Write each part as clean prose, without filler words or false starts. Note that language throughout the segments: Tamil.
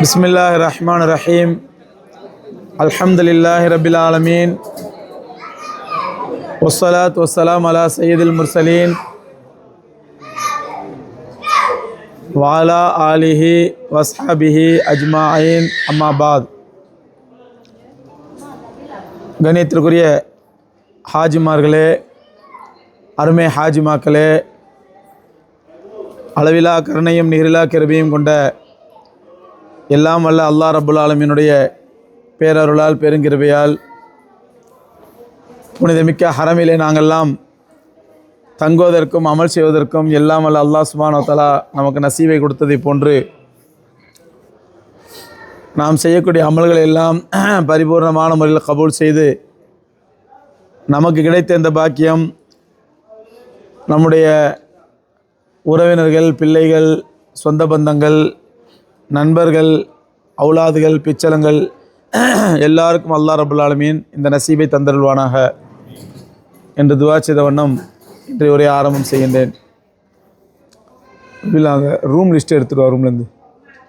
பிஸ்மில்லாஹிர்ரஹ்மானிர்ரஹீம். அல்ஹம்துலில்லாஹி ரப்பில் ஆலமீன். வஸ்ஸலாத்து வஸ்ஸலாம் அலா சய்யிதில் முர்சலீன் வஅலா ஆலிஹி வஸ்ஹபிஹி அஜ்மாயின். அம்மா பாத். கணியத்திற்குரிய ஹாஜிமார்களே, அருமை ஹாஜிமாக்களே, அளவிலா கருணையும் நிகரிலா கிருபையும் கொண்ட எல்லாம் வல்ல அல்லாஹ் ரப்புல் ஆலமீனுடைய பேரருளால் பெருங்கிருபையால் புனிதமிக்க ஹரமிலே நாங்கள்லாம் தங்குவதற்கும் அமல் செய்வதற்கும் எல்லாம் வல்ல அல்லாஹ் சுப்ஹானஹு வ தஆலா நமக்கு நசீவை கொடுத்ததை போன்று நாம் செய்யக்கூடிய அமல்களை எல்லாம் பரிபூர்ணமான முறையில் கபூல் செய்து நமக்கு கிடைத்த இந்த பாக்கியம் நம்முடைய உறவினர்கள், பிள்ளைகள், சொந்த பந்தங்கள், நண்பர்கள், அவுலாதுகள், பிச்சலங்கள் எல்லாருக்கும் அல்லாஹ் ரப்புல் ஆலமீன் இந்த நசீபை தந்தருள்வானாக என்று துஆ செய்த வண்ணம் இன்றைய உரையை ஆரம்பம் செய்கின்றேன். இல்லாங்க ரூம் லிஸ்ட்டு எடுத்துருவா. ரூம்லேருந்து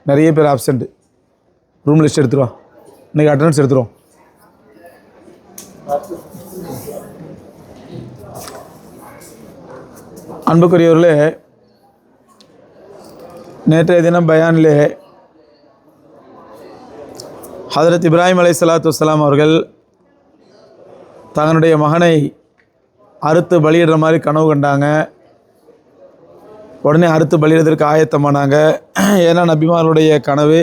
நிறைய பேர் ஆப்சண்ட்டு. Room list எடுத்துருவா. இன்றைக்கி அட்டண்டன்ஸ் எடுத்துருவோம். அன்புக்குரியவர்களே, நேற்றைய தினம் பயானிலே ஹதரத் இப்ராஹிம் அலைஹிஸ்ஸலாத்து வஸ்ஸலாம் அவர்கள் தங்களுடைய மகனை அறுத்து பலியிடுற மாதிரி கனவு கண்டாங்க. உடனே அறுத்து பலியிடுறதற்கு ஆயத்தமானாங்க. ஏன்னா நபிமார்களுடைய கனவு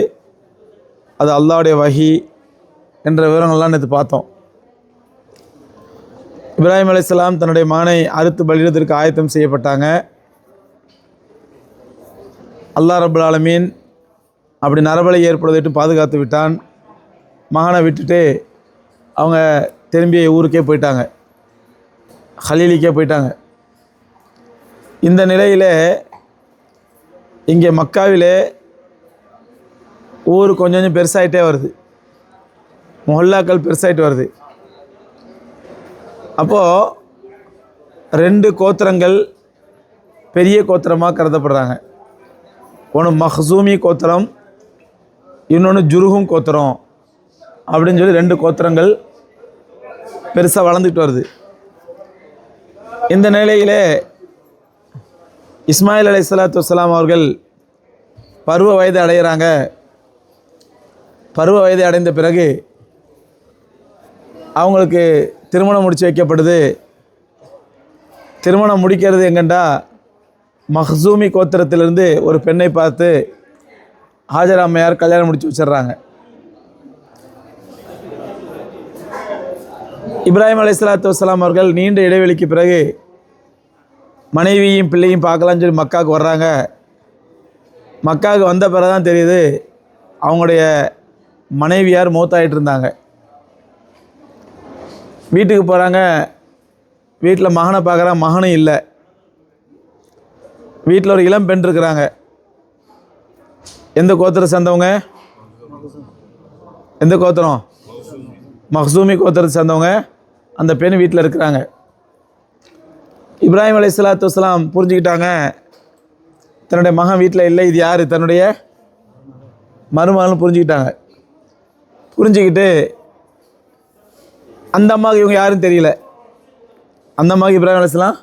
அது அல்லாஹ்வுடைய வஹி என்ற விவரங்கள்லாம் நேற்று பார்த்தோம். இப்ராஹிம் அலைஹிஸ்ஸலாம் தன்னுடைய மகனை அறுத்து பலியிடுறதற்கு ஆயத்தம் செய்யப்பட்டாங்க. அல்லாஹ் ரப்புல் ஆலமீன் அப்படி நரபலி ஏற்படுவதற்கு பாதுகாத்து விட்டான். மகனை விட்டுட்டு அவங்க திரும்பி ஊருக்கே போயிட்டாங்க, ஹலீலிக்கே போயிட்டாங்க. இந்த நிலையில் இங்கே மக்காவிலே ஊர் கொஞ்சம் கொஞ்சம் பெருசாகிட்டே வருது, மொஹல்லாக்கள் பெருசாகிட்டு வருது. அப்போது ரெண்டு கோத்திரங்கள் பெரிய கோத்திரமாக கருதப்படுறாங்க. ஒன்று மஹ்சூமி கோத்திரம், இன்னொன்று ஜுருஹும் கோத்திரம் அப்படின்னு சொல்லி ரெண்டு கோத்திரங்கள் பெருசாக வளர்ந்துக்கிட்டு வருது. இந்த நிலையிலே இஸ்மாயில் அலைஹிஸ்ஸலாத்து வஸ்ஸலாம் அவர்கள் பருவ வயது அடைகிறாங்க. பருவ வயதை அடைந்த பிறகு அவங்களுக்கு திருமணம் முடித்து வைக்கப்படுது. திருமணம் முடிக்கிறது எங்கண்டா மஹ்சூமி கோத்திரத்திலிருந்து ஒரு பெண்ணை பார்த்து ஹாஜரா அம்மையார் கல்யாணம் முடித்து வச்சிடுறாங்க. இப்ராஹிம் அலைஹிஸ்ஸலாத்து வஸ்ஸலாம் அவர்கள் நீண்ட இடைவெளிக்கு பிறகு மனைவியும் பிள்ளையும் பார்க்கலான்னு சொல்லி மக்காவுக்கு வர்றாங்க. மக்காவுக்கு வந்த பிறகு தான் தெரியுது அவங்களுடைய மனைவியார் மௌத்தாயிட்டு இருந்தாங்க. வீட்டுக்கு போகிறாங்க. வீட்டில் மகனை பார்க்குறாங்க, மகனும் இல்லை. வீட்டில் ஒரு இளம் பெண் இருக்கிறாங்க. எந்த கோத்திரம் சேர்ந்தவங்க? எந்த கோத்திரம்? மஹ்சூமி கோத்திரத்தை சேர்ந்தவங்க. அந்த பெண் வீட்டில் இருக்கிறாங்க. இப்ராஹிம் அலைஹிஸ்ஸலாத்து வஸ்ஸலாம் புரிஞ்சுக்கிட்டாங்க, தன்னுடைய மகன் வீட்டில் இல்லை, இது யார்? தன்னுடைய மருமகள்னு புரிஞ்சுக்கிட்டாங்க. புரிஞ்சுக்கிட்டு அந்த அம்மாவுக்கு இவங்க யாரும் தெரியல. அந்த அம்மாவுக்கு இப்ராஹிம் அலைஹிஸ்ஸலாம்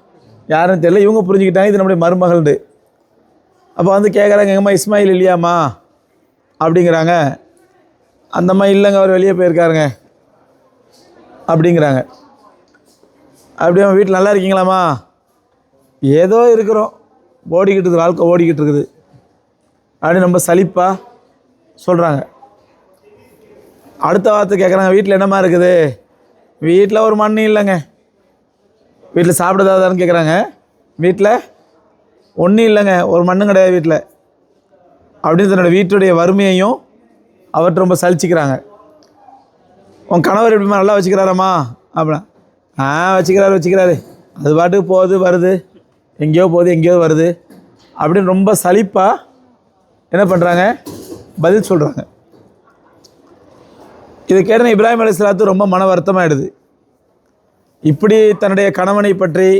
யாரும் தெரியல. இவங்க புரிஞ்சுக்கிட்டாங்க இது நம்முடைய மருமகள்ண்டு. அப்போ வந்து கேட்குறாங்க, எங்கம்மா இஸ்மாயில் இல்லையாம்மா அப்படிங்கிறாங்க. அந்த அம்மா இல்லைங்க, அவர் வெளியே போயிருக்காருங்க அப்படிங்கிறாங்க. அப்படியே வீட்டில் நல்லா இருக்கீங்களாம்மா? ஏதோ இருக்கிறோம், ஓடிக்கிட்டு இருக்குது, வாழ்க்கை ஓடிக்கிட்டு இருக்குது அப்படின்னு ரொம்ப சலிப்பாக சொல்கிறாங்க. அடுத்த வார்த்தை கேட்குறாங்க, வீட்டில் என்னம்மா இருக்குது? வீட்டில் ஒரு மண்ணு இல்லைங்க. வீட்டில் சாப்பிடுதாதான்னு கேட்குறாங்க. வீட்டில் ஒன்றும் இல்லைங்க, ஒரு மண்ணும் கிடையாது வீட்டில் அப்படின்னு தன்னோட வீட்டுடைய வறுமையையும் அவர்கிட்ட ரொம்ப சலிச்சிக்கிறாங்க. உன் கணவர் எப்படிமா நல்லா வச்சுக்கிறாராம்மா அப்படின்னா? வச்சுக்கிறாரு, அது பாட்டுக்கு போகுது வருது, எங்கேயோ போகுது எங்கேயோ வருது அப்படின்னு ரொம்ப சலிப்பாக என்ன பண்ணுறாங்க, பதில் சொல்கிறாங்க. இது கேட்ட இப்ராஹிம் அலைஹிஸ்ஸலாத்து ரொம்ப மன வருத்தமாகிடுது. இப்படி தன்னுடைய கணவனை பற்றி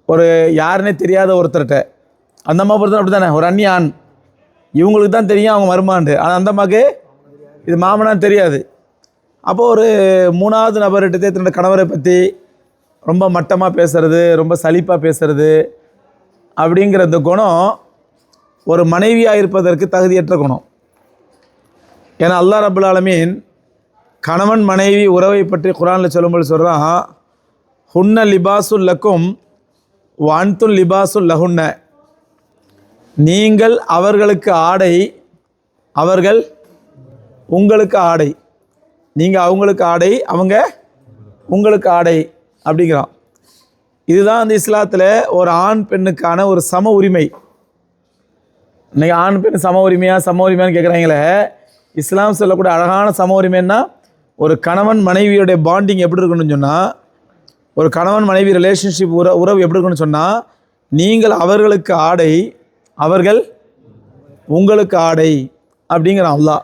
ஒரு யாருன்னே தெரியாத ஒருத்தர்கிட்ட, அந்த அம்மா பொறுத்தவரை அப்படி தானே, ஒரு அந்நிய ஆண் இவங்களுக்கு தான் தெரியும் அவங்க மருமாண்டு. ஆனால் அந்த அம்மாவுக்கு இது மாமனான்னு தெரியாது. அப்போது ஒரு 3வது நபர்கிட்ட தன்னோட கணவரை பற்றி ரொம்ப மட்டமாக பேசுகிறது, ரொம்ப சலிப்பாக பேசுகிறது அப்படிங்கிற இந்த குணம் ஒரு மனைவியாக இருப்பதற்கு தகுதியற்ற குணம். ஏன்னா அல்லாஹ் ரப்பல் ஆலமீன் கணவன் மனைவி உறவை பற்றி குர்ஆனில் சொல்லும்போது சொல்கிறான், ஹுன்ன லிபாசுல் லக்கும் வஅன்தும் லிபாசுல் லஹுன்ன. நீங்கள் அவர்களுக்கு ஆடை, அவர்கள் உங்களுக்கு ஆடை. நீங்கள் அவங்களுக்கு ஆடை, அவங்க உங்களுக்கு ஆடை அப்படிங்கிறான். இதுதான் அந்த இஸ்லாத்தில் ஒரு ஆண் பெண்ணுக்கான ஒரு சம உரிமை. இன்றைக்கி ஆண் பெண் சம உரிமையான்னு கேட்குறாங்களே. இஸ்லாம் சொல்லக்கூடிய அழகான சம உரிமைன்னா ஒரு கணவன் மனைவியுடைய பாண்டிங் எப்படி இருக்கணும்னு சொன்னால், ஒரு கணவன் மனைவி ரிலேஷன்ஷிப் உறவு எப்படி இருக்கணும்னு சொன்னால், நீங்கள் அவர்களுக்கு ஆடை, அவர்கள் உங்களுக்கு ஆடை அப்படிங்கிறான் அல்லாஹ்.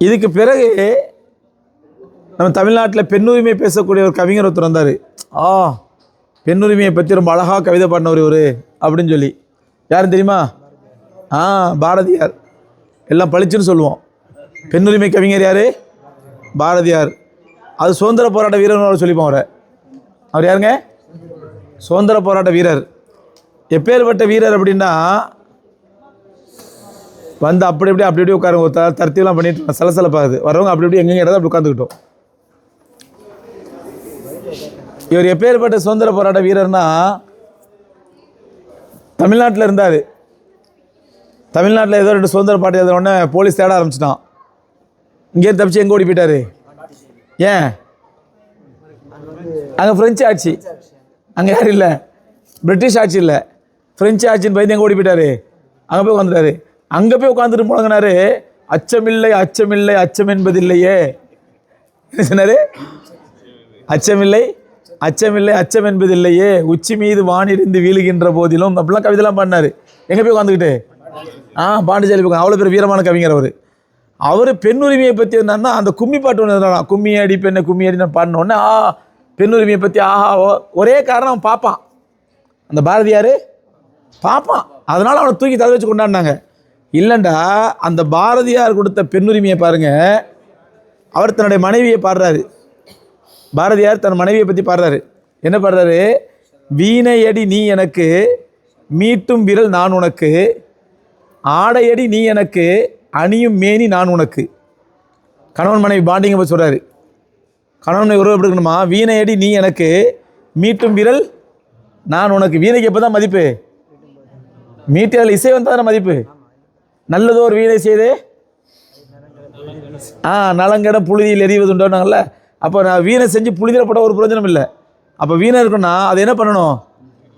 இதுக்கு பிறகு நம்ம தமிழ்நாட்டில் பெண்ணுரிமை பேசக்கூடிய ஒரு கவிஞர் ஒருத்தர் வந்தார். பெண்ணுரிமையை பற்றி ரொம்ப அழகாக கவிதை பாடினவர் இவர் அப்படின்னு சொல்லி. யாரும் தெரியுமா? பாரதியார். எல்லாம் பளிச்சுன்னு சொல்லுவோம். பெண்ணுரிமை கவிஞர் யார்? பாரதியார். அது சுதந்திர போராட்ட வீரர்னு சொல்லிப்போம் அவரை. அவர் யாருங்க? சுதந்திர போராட்ட வீரர். எப்பேற்பட்ட வீரர் அப்படின்னா, வந்து அப்படி இப்படி உட்காருங்க. தர்த்தியெல்லாம் பண்ணிட்டு சலசலப்பாகுது. வரவங்க அப்படி இப்படி எங்கெங்க இடத்துல அப்படி உட்காந்துக்கிட்டோம். இவர் எப்பேற்பட்ட சுதந்திர போராட்ட வீரர்னா, தமிழ்நாட்டில் இருந்தார். தமிழ்நாட்டில் ஏதோ 2 சுதந்திர பாட்டு எழுத உடனே போலீஸ் தேட ஆரம்பிச்சிட்டான். இங்கே தப்பிச்சு எங்கே ஓடி போயிட்டார்? ஏன்? அங்கே ஃப்ரெஞ்சு ஆட்சி. அங்கே யாரும் இல்லை, பிரிட்டிஷ் ஆட்சி இல்லை, ஃப்ரெஞ்சு ஆட்சின்னு பயந்து எங்கே ஓடி போயிட்டார்? அங்கே போய் உட்காந்துட்டாரு. அங்கே போய் உட்காந்துட்டு முழங்கினாரு, அச்சமில்லை அச்சமில்லை அச்சம் என்பதில்லையே. என்ன சொன்னார்? அச்சமில்லை அச்சமில்லை அச்சம் என்பதில்லையே, உச்சி மீது வானிருந்து வீழுகின்ற போதிலும் அப்படிலாம் கவிதைலாம் பாடினார். எங்கே போய் உட்காந்துக்கிட்டு? பாண்டிச்சேரி போய். அவ்வளோ பேர் வீரமான கவிஞர் அவர். அவர் பெண்ணுரிமையை பற்றி என்னன்னா, அந்த கும்மி பாட்டு ஒன்று, கும்மி அடி பெண்ணை கும்மி அடி நான் பாடினோடனே பெண்ணுரிமையை பற்றி ஒரே காரணம் அவன் பார்ப்பான். அந்த பாரதியார் பார்ப்பான். அதனால் அவனை தூக்கி தலை வச்சு கொண்டாடினாங்க. இல்லைண்டா, அந்த பாரதியார் கொடுத்த பெண்ணுரிமையை பாருங்கள். அவர் தன்னுடைய மனைவியை பாடுறாரு. பாரதியார் தன் மனைவியை பற்றி பாடுறாரு. என்ன பாடுறாரு? வீணையடி நீ எனக்கு, மீட்டும் விரல் நான் உனக்கு, ஆடையடி நீ எனக்கு, அணியும் மேனி நான் உனக்கு. கணவன் மனைவி பாண்டிங்கை பற்றி சொல்கிறாரு. கணவன் மனைவி உறவு எப்படி இருக்கணுமா? வீணையடி நீ எனக்கு, மீட்டும் விரல் நான் உனக்கு. வீணைக்கு எப்போ தான் மதிப்பு? மீட்டில் இசை வந்தால் தானே மதிப்பு. நல்லதோ ஒரு வீணை செய்து நலங்கட புழுதியில் எறிவதுண்டோன்னாங்கல்ல. அப்போ நான் வீணை செஞ்சு புழுதியில்பட ஒரு பிரயோஜனம் இல்லை. அப்போ வீணை இருக்குன்னா அதை என்ன பண்ணணும்?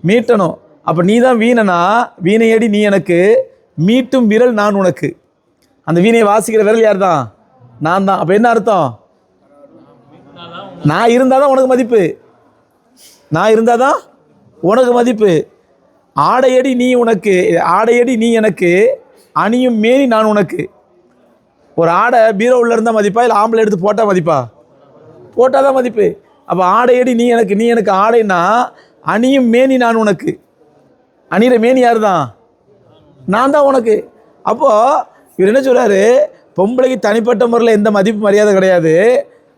மீட்டணும். அப்போ நீ தான் வீணனா, வீணையடி நீ எனக்கு, மீட்டும் விரல் நான் உனக்கு. அந்த வீணையை வாசிக்கிற விரல் யார் தான்? நான் தான். அப்போ என்ன அர்த்தம்? நான் இருந்தால் தான் உனக்கு மதிப்பு. நான் இருந்தால் தான் உனக்கு மதிப்பு. ஆடையடி நீ உனக்கு, ஆடையடி நீ எனக்கு, அணியும் மேனி நான் உனக்கு. ஒரு ஆடை பீரோ உள்ள இருந்தால் மதிப்பா, இல்லை ஆம்பளை எடுத்து போட்டால் மதிப்பா? போட்டால் தான் மதிப்பு. அப்போ ஆடையடி நீ எனக்கு, நீ எனக்கு ஆடைன்னா, அணியும் மேனி நான் உனக்கு. அணிகிற மேனி யார் தான்? நான் தான் உனக்கு. அப்போது இவர் என்ன சொல்கிறாரு? பொம்பளைக்கு தனிப்பட்ட முறையில் எந்த மதிப்பு மரியாதை கிடையாது,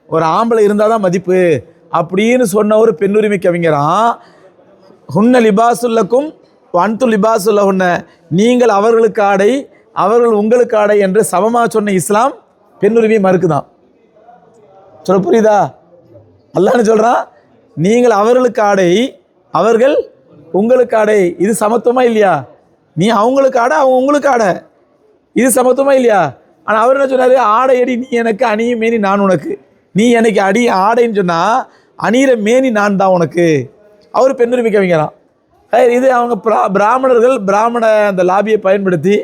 ஒரு ஆம்பளை இருந்தால் தான் மதிப்பு அப்படின்னு சொன்ன ஒரு பெண்ணுரிமை கவிஞரான். ஹுன்ன லிபாசுல்லக்கும் வன்து லிபாசுல்லஹுன்ன, நீங்கள் அவர்களுக்கு ஆடை, அவர்கள் உங்களுக்கு ஆடை என்று சமமாக சொன்ன இஸ்லாம் பெண்ணுரிமையை மறுக்குதான். சொல்ல புரியுதா? அல்லாஹ்னு சொல்கிறான், நீங்கள் அவர்களுக்கு ஆடை, அவர்கள் உங்களுக்கு ஆடை. இது சமத்துவமா இல்லையா? நீ அவங்களுக்கு ஆடை, அவங்க உங்களுக்கு ஆடை. இது சமத்துவமா இல்லையா? ஆனால் அவர் என்ன சொன்னார்? ஆடையடி நீ எனக்கு, அணியும் மேனி நான் உனக்கு. நீ எனக்கு அடி ஆடைன்னு சொன்னால் அணிகிற மேனி நான் தான் உனக்கு. அவர் பெண்ணுரிமை கவிஞரான். இது அவங்க பிராமணர்கள் பிராமண அந்த லாபியை பயன்படுத்தி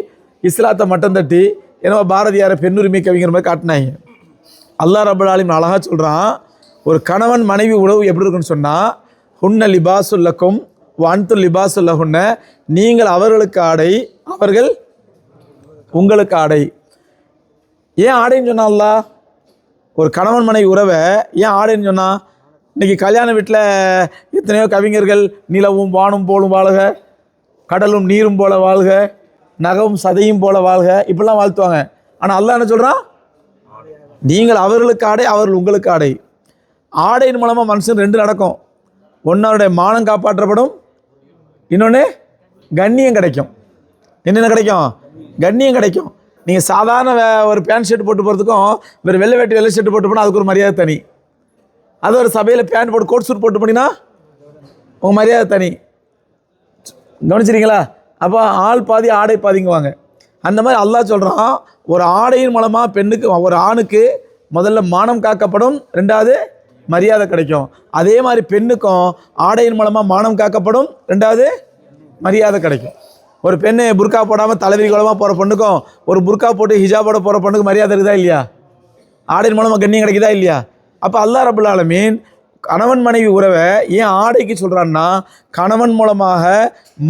இஸ்லாத்தை மட்டம் தட்டி ஏன்னா பாரதியாரை பெண்ணுரிமை கவிஞர் மாதிரி காட்டினாங்க. அல்லாஹ் ரப்பல் ஆலமீன் அழகாக சொல்கிறான், ஒரு கணவன் மனைவி உறவு எப்படி இருக்குன்னு சொன்னால், ஹுன்ன லிபாசுல்லக்கும் வன்து லிபாசுல்லஹுன்ன, நீங்கள் அவர்களுக்கு ஆடை, அவர்கள் உங்களுக்கு ஆடை. ஏன் ஆடைன்னு சொன்னா அல்லாஹ்? ஒரு கணவன் மனைவி உறவை ஏன் ஆடைன்னு சொன்னால்? இன்றைக்கி கல்யாண வீட்டில் எத்தனையோ கவிஞர்கள் நிலவும் வானும் போலும் வாழ்க, கடலும் நீரும் போல வாழ்க, நகவும் சதையும் போல வாழ்க, இப்படிலாம் வாழ்த்துவாங்க. ஆனால் அல்லாஹ் என்ன சொல்கிறான்? நீங்கள் அவர்களுக்கு ஆடை, அவர்கள் உங்களுக்கு ஆடை. ஆடையின் மூலமாக மனுஷன் ரெண்டு நடக்கும். ஒன்னோடைய மானம் காப்பாற்றப்படும், இன்னொன்று கண்ணியம் கிடைக்கும். என்னென்ன கிடைக்கும்? கண்ணியம் கிடைக்கும். நீங்கள் சாதாரண ஒரு பேண்ட் ஷர்ட் போட்டு போகிறதுக்கும் வேறு வெள்ளை வேட்டி வெள்ளை ஷர்ட் போட்டு போனால் அதுக்கு ஒரு மரியாதை தனி. அது ஒரு சபையில் பேண்ட் போட்டு கோட் சூட் போட்டு போனீங்கன்னா உங்கள் மரியாதை தனி. கவனிச்சிருக்கீங்களா? அப்போ ஆள் பாதி ஆடை பாதிங்குவாங்க. அந்த மாதிரி அல்லாஹ் சொல்கிறான், ஒரு ஆடையின் மூலமாக பெண்ணுக்கு, ஒரு ஆணுக்கு முதல்ல மானம் காக்கப்படும், ரெண்டாவது மரியாதை கிடைக்கும். அதே மாதிரி பெண்ணுக்கும் ஆடையின் மூலமாக மானம் காக்கப்படும், ரெண்டாவது மரியாதை கிடைக்கும். ஒரு பெண்ணு புர்கா போடாமல் தலைவிரி குளமாக போகிற பொண்ணுக்கும் ஒரு புர்கா போட்டு ஹிஜாபோட போகிற பொண்ணுக்கு மரியாதை இருக்குதா இல்லையா? ஆடையின் மூலமாக கண்ணியம் கிடைக்குதா இல்லையா? அப்போ அல்லாஹ் ரப்புல் ஆலமீன் கணவன் மனைவி உறவை ஏன் ஆடைக்கு சொல்கிறான்னா, கணவன் மூலமாக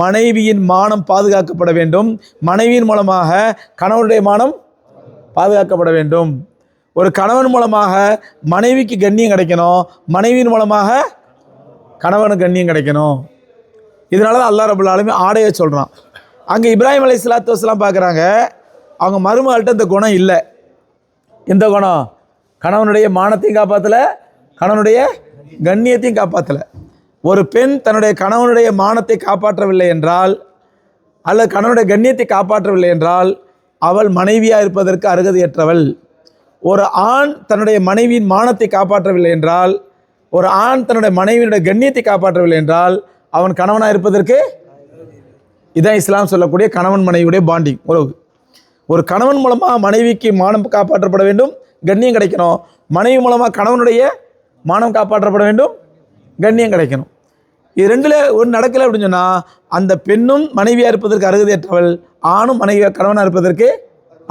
மனைவியின் மானம் பாதுகாக்கப்பட வேண்டும், மனைவியின் மூலமாக கணவனுடைய மானம் பாதுகாக்கப்பட வேண்டும். ஒரு கணவன் மூலமாக மனைவிக்கு கண்ணியம் கிடைக்கணும், மனைவியின் மூலமாக கணவனுக்கு கண்ணியம் கிடைக்கணும். இதனால தான் அல்லாஹ் ரப்புல் ஆலமீன் ஆடையை சொல்கிறான். அங்கே இப்ராஹிம் அலைஹிஸ்ஸலாத்து வஸ்ஸலாம் பார்க்குறாங்க, அவங்க மருமகள்கிட்ட இந்த குணம் இல்லை. எந்த குணம்? கணவனுடைய மானத்தையும் காப்பாற்றலை, கணவனுடைய கண்ணியத்தையும் காப்பாற்றலை. ஒரு பெண் தன்னுடைய கணவனுடைய மானத்தை காப்பாற்றவில்லை என்றால், அல்லது கணவனுடைய கண்ணியத்தை காப்பாற்றவில்லை என்றால் அவள் மனைவியாக இருப்பதற்கு அருகதையற்றவள். ஒரு ஆண் தன்னுடைய மனைவியின் மானத்தை காப்பாற்றவில்லை என்றால், ஒரு ஆண் தன்னுடைய மனைவியினுடைய கண்ணியத்தை காப்பாற்றவில்லை என்றால் அவன் கணவனாக இருப்பதற்கு, இதான் இஸ்லாம் சொல்லக்கூடிய கணவன் மனைவியுடைய பாண்டிங் உறவு. ஒரு கணவன் மூலமாக மனைவிக்கு மானம் காப்பாற்றப்பட வேண்டும், கண்ணியம் கிடைக்கணும். மனைவி மூலமாக கணவனுடைய மானம் காப்பாற்றப்பட வேண்டும், கண்ணியம் கிடைக்கணும். இது ரெண்டில் ஒன்று நடக்கலை அப்படின்னு சொன்னால் அந்த பெண்ணும் மனைவியாக இருப்பதற்கு அருகதையற்றவள், ஆணும் மனைவியாக கணவனாக இருப்பதற்கு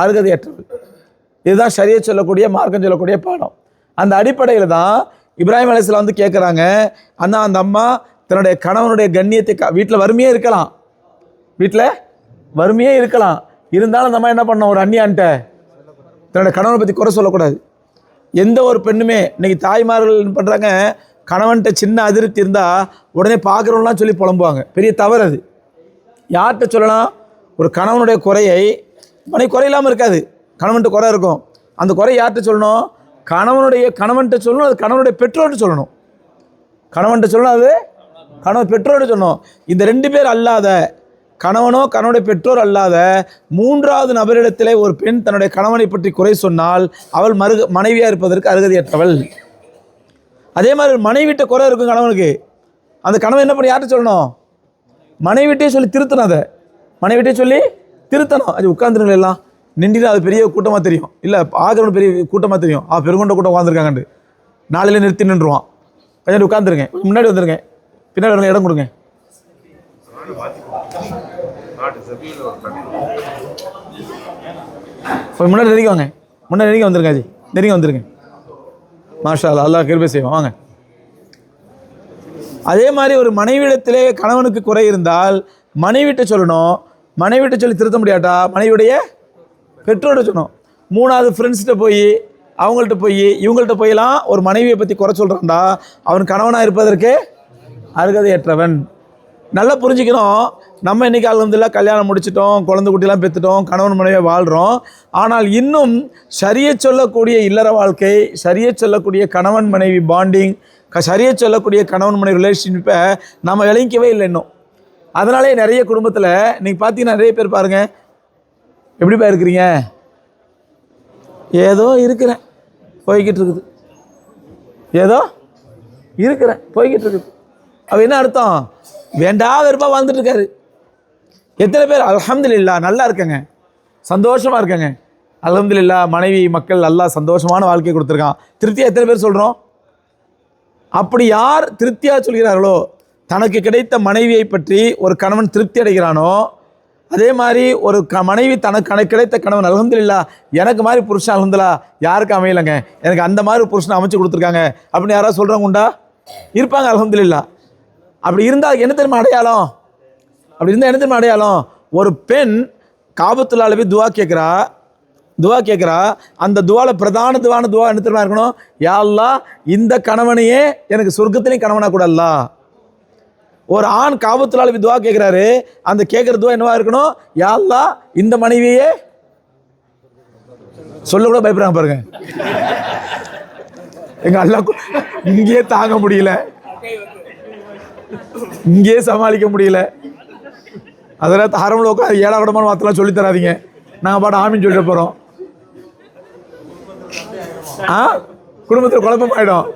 அருகதையற்றவள். இதுதான் ஷரியத் சொல்லக்கூடிய, மார்க்கம் சொல்லக்கூடிய பாடம். அந்த அடிப்படையில் தான் இப்ராஹிம் அலைஹிஸ்ஸலாம் வந்து கேட்குறாங்க, அண்ணா அந்த அம்மா தன்னுடைய கணவனுடைய கண்ணியத்தை வீட்டில் வறுமையே இருக்கலாம், வீட்டில் வறுமையே இருக்கலாம், இருந்தாலும் அந்த அம்மா என்ன பண்ணோம், ஒரு அந்நியான்ட்ட தன்னுடைய கணவனை பற்றி குறை சொல்லக்கூடாது. எந்த ஒரு பெண்ணுமே இன்றைக்கி தாய்மார்கள் என்ன பண்ணுறாங்க, கணவன்கிட்ட சின்ன அதிருப்தி இருந்தால் உடனே பார்க்குறவங்களாம் சொல்லி புலம்புவாங்க. பெரிய தவறு அது. யார்கிட்ட சொல்லலாம்? ஒரு கணவனுடைய குறையை, மனைவி குறை இல்லாமல் இருக்காது, கணவன்கிட்ட குறை இருக்கும். அந்த குறை யார்கிட்ட சொல்லணும்? கணவன்கிட்ட சொல்லணும், அது கணவனுடைய பெற்றோர்கிட்ட சொல்லணும். கணவன்கிட்ட சொல்லணும், அது கணவன் பெற்றோர்கிட்ட சொல்லணும். இந்த ரெண்டு பேர் அல்லாத, கணவனோ கணவனுடைய பெற்றோர் அல்லாத மூன்றாவது நபரிடத்திலே ஒரு பெண் தன்னுடைய கணவனை பற்றி குறை சொன்னால் அவள் மனைவியாக இருப்பதற்கு அருகதையற்றவள். அதே மாதிரி மனைவிட்ட குறை இருக்கும் கணவனுக்கு, அந்த கணவன் என்ன பண்ணி யார்கிட்ட சொல்லணும்? மனைவிட்டே சொல்லி திருத்தணும். அதை மனைவிட்டே சொல்லி திருத்தணும். அது உட்காந்துருங்க எல்லாம் நின்று, அது பெரிய கூட்டமாக தெரியும், இல்லை ஆகிறவனு பெரிய கூட்டமாக தெரியும், பெருங்கொண்ட கூட்டம் உட்காந்துருக்காங்கண்டு நாளையில நிறுத்தி நின்றுவான். கொஞ்சம் உட்காந்துருங்க, முன்னாடி வந்துருங்க, பின்னாடி வரல இடம் கொடுங்க. முன்னாடி நெருங்கி வாங்க, முன்னாடி நெருங்கி வந்துருங்க, ஜி நெருங்கி வந்துருங்க. மாஷா அல்லாஹ், அல்லாஹ் கிருபை செய்வோம், வாங்க. அதே மாதிரி ஒரு மனைவியிடத்திலே கணவனுக்கு குறை இருந்தால் மனைவிட்ட சொல்லணும். மனைவிட்ட சொல்லி திருத்த முடியாட்டா மனைவியுடைய பெற்றோர்கிட்ட சொல்லணும். மூணாவது ஃப்ரெண்ட்ஸ்கிட்ட போய், அவங்கள்ட்ட போய், இவங்கள்ட்ட போயெல்லாம் ஒரு மனைவியை பற்றி குறை சொல்கிறான்டா அவன் கணவனாக இருப்பதற்கு அருகதையற்றவன். நல்லா புரிஞ்சுக்கணும். நம்ம இன்றைக்கி அல்ஹம்துலில்லாஹ் கல்யாணம் முடிச்சிட்டோம், குழந்தை குட்டிலாம் பெற்றுட்டோம், கணவன் மனைவியாக வாழ்கிறோம். ஆனால் இன்னும் ஷரியத் சொல்லக்கூடிய இல்லற வாழ்க்கை, ஷரியத் சொல்லக்கூடிய கணவன் மனைவி பாண்டிங், ஷரியத் சொல்லக்கூடிய கணவன் மனைவி ரிலேஷன்ஷிப்பை நம்ம விளங்கிக்கவே இல்லை இன்னும். அதனாலே நிறைய குடும்பத்தில் இன்றைக்கி பார்த்தீங்கன்னா நிறைய பேர் பாருங்கள், எப்படிப்பா இருக்கிறீங்க? ஏதோ இருக்கிறேன், போய்கிட்டு இருக்குது, ஏதோ இருக்கிறேன், போய்கிட்டு இருக்குது. அப்போ என்ன அர்த்தம்? வேண்டாத வெறுப்பாக வாழ்ந்துட்டு இருக்காரு. எத்தனை பேர் அல்ஹம்துலில்லாஹ் நல்லா இருக்கங்க, சந்தோஷமாக இருக்கங்க, அல்ஹம்துலில்லாஹ் மனைவி மக்கள் நல்லா சந்தோஷமான வாழ்க்கையை கொடுத்துருக்கான், திருப்தியாக எத்தனை பேர் சொல்கிறோம்? அப்படி யார் திருப்தியாக சொல்கிறார்களோ, தனக்கு கிடைத்த மனைவியை பற்றி ஒரு கணவன் திருப்தி அடைகிறானோ, அதே மாதிரி ஒரு மனைவி தனக்கு கிடைத்த கணவன் அல்ஹம்துலில்லாஹ் எனக்கு மாதிரி புருஷன் அல்ஹம்துலில்லாஹ் யாருக்கு அமையலைங்க, எனக்கு அந்த மாதிரி புருஷனை அமைச்சு கொடுத்துருக்காங்க அப்படின்னு யாராவது சொல்கிறவங்க உண்டா? இருப்பாங்க அல்ஹம்துலில்லாஹ். அப்படி இருந்தால் என்ன தெரியுமா அடையாளம்? அப்படி இருந்தால் என்ன தெரியுமா அடையாளம்? ஒரு பெண் காபத்துல்லாஹ்ல போய் துவா கேட்குறா, அந்த துவாவில் பிரதான துவா என்ன தெரியுமா இருக்கணும்? யா அல்லாஹ் இந்த கணவனையே எனக்கு சொர்க்கத்திலையும் கணவனாக கூட அல்லாஹ், ஒரு ஆண் காபத்துல்லாஹ் துவா கேட்குறாரு, அந்த கேட்குற துவா என்னவா இருக்கணும்? யா அல்லாஹ் இந்த மனைவியே சொல்ல கூட பயப்படுறாங்க பாருங்க. எங்க அல்லாஹ் இங்கேயே தாங்க முடியல, இங்கேயே சமாளிக்க முடியல. அதெல்லாம் ஹரம்ல உட்காந்து ஏழாவிடமான வார்த்தைலாம் சொல்லி தராதீங்க, நாங்கள் பாட்டு ஆமின்னு சொல்லிட்டு போகிறோம். குடும்பத்தில் குழப்பமாயிடும்.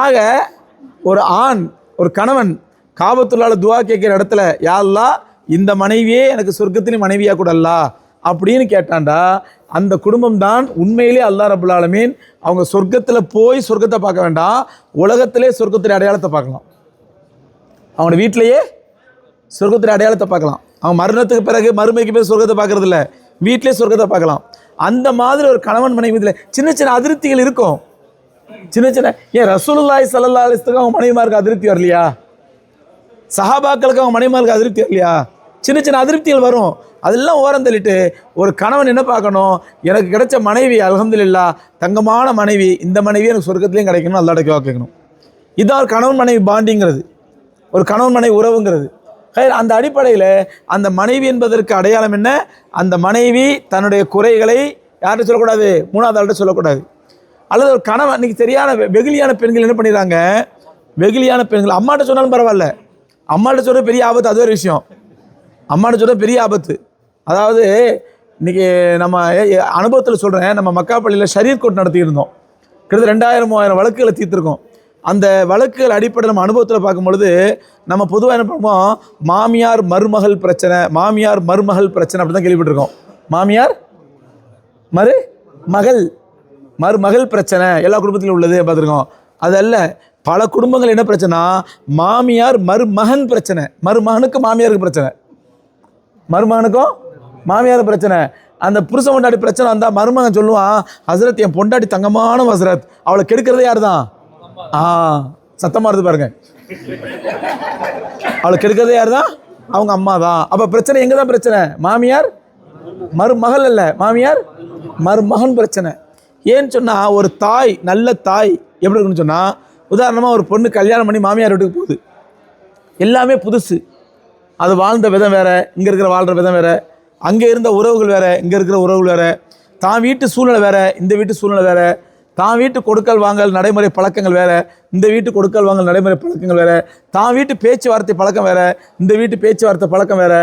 ஆக ஒரு ஆண், ஒரு கணவன் காபத்துல்லாஹ் துவா கேட்குற இடத்துல யா அல்லாஹ் இந்த மனைவியே எனக்கு சொர்க்கத்தின் மனைவியா கூட அல்லா அப்படின்னு கேட்டாண்டா, அந்த குடும்பம் தான் உண்மையிலே அல்லாஹ் ரப்பல் ஆலமீன் அவங்க சொர்க்கத்தில் போய் சொர்க்கத்தை பார்க்க வேண்டாம், உலகத்திலே சொர்க்கத்தின் அடையாளத்தை பார்க்கலாம். அவங்க வீட்டிலேயே சொர்க்கத்தின் அடையாளத்தை பார்க்கலாம். அவங்க மரணத்துக்கு பிறகு மறுமைக்கு பிறகு சொர்க்கத்தை பார்க்கறது இல்லை, வீட்டிலே சொர்க்கத்தை பார்க்கலாம். அந்த மாதிரி ஒரு கணவன் மனைவி இதில் சின்ன சின்ன அதிருப்திகள் இருக்கும். சின்ன சின்ன ஏன் ரசூலுல்லாஹி ஸல்லல்லாஹு அலைஹி வஸல்லம் அவங்க மனைவிமாருக்கு அதிருப்தி வரலையா? சஹாபாக்களுக்கு அவங்க மனைவிமாருக்கு அதிருப்தி வரலையா? சின்ன சின்ன அதிருப்திகள் வரும். அதெல்லாம் ஓரம் தள்ளிட்டு ஒரு கணவன் என்ன பார்க்கணும்? எனக்கு கிடைச்ச மனைவி அல்ஹம்துலில்லாஹ் தங்கமான மனைவி, இந்த மனைவி எனக்கு சொர்க்கத்துலேயும் கிடைக்கணும், அல்லாஹ்ட்ட கேட்கணும். இதுதான் ஒரு கணவன் மனைவி பாண்டிங்கிறது, ஒரு கணவன் மனைவி உறவுங்கிறது. அந்த அடிப்படையில் அந்த மனைவி என்பதற்கு அடையாளம் என்ன? அந்த மனைவி தன்னுடைய குறைகளை யார்கிட்ட சொல்லக்கூடாது? மூணாவது ஆள்கிட்ட சொல்லக்கூடாது. அல்லது ஒரு கணவன், இன்னைக்கு சரியான வெகுளியான பெண்கள் என்ன பண்ணிடுறாங்க? வெகுளியான பெண்கள் அம்மாட்ட சொன்னாலும் பரவாயில்ல, அம்மாட்ட சொல்கிற பெரிய ஆபத்து, அது ஒரு விஷயம். அம்மாட்ட சொல்கிற பெரிய ஆபத்து. அதாவது இன்றைக்கி நம்ம அனுபவத்தில் சொல்கிறேன், நம்ம மக்காப்பள்ளியில் ஷரீர் கோர்ட் நடத்தியிருந்தோம். கிட்டத்தட்ட 2000-3000 வழக்குகளை தீர்த்திருக்கோம். அந்த வழக்குகள் அடிப்படை நம்ம அனுபவத்தில் பார்க்கும்பொழுது நம்ம பொதுவாக என்ன பண்ணுவோம்? மாமியார் மருமகள் பிரச்சனை, மாமியார் மருமகள் பிரச்சனை அப்படி தான் கேள்விப்பட்டிருக்கோம். மாமியார் மருமகள் பிரச்சனை எல்லா குடும்பத்திலும் உள்ளது பார்த்துருக்கோம். அதல்ல, பல குடும்பங்கள் என்ன பிரச்சனை? மாமியார் மருமகன் பிரச்சனை, மருமகனுக்கு மாமியாருக்கு பிரச்சனை, மருமகனுக்கும் மாமியார் பிரச்சனை. அந்த புருஷ பொண்டாட்டி பிரச்சனை வந்தால் மருமகன் சொல்லுவான், ஹசரத் என் பொண்டாட்டி தங்கமான ஹசரத், அவளை கெடுக்கிறதே யார் தான்? சத்தமாக இருந்து பாருங்க, அவளை கெடுக்கிறதே யார் தான்? அவங்க அம்மா தான். அப்போ பிரச்சனை எங்கே தான் பிரச்சனை? மாமியார் மருமகள் அல்ல, மாமியார் மருமகன் பிரச்சனை. ஏன்னு சொன்னால் ஒரு தாய், நல்ல தாய் எப்படி இருக்குன்னு சொன்னால், உதாரணமாக ஒரு பொண்ணு கல்யாணம் பண்ணி மாமியார் வீட்டுக்கு போகுது, எல்லாமே புதுசு, அது வாழ்ந்த விதம் வேறு, இங்கே இருக்கிற வாழ்கிற விதம் வேறு, அங்கே இருந்த உறவுகள் வேறு, இங்கே இருக்கிற உறவுகள் வேறு, தான் வீட்டு சூழ்நிலை வேறு, இந்த வீட்டு சூழ்நிலை வேறு, தான் வீட்டு கொடுக்கல் வாங்கல் நடைமுறை பழக்கங்கள் வேறு, இந்த வீட்டு கொடுக்கல் வாங்கல் நடைமுறை பழக்கங்கள் வேறு, தான் வீட்டு பேச்சுவார்த்தை பழக்கம் வேறு, இந்த வீட்டு பேச்சுவார்த்தை பழக்கம் வேறு,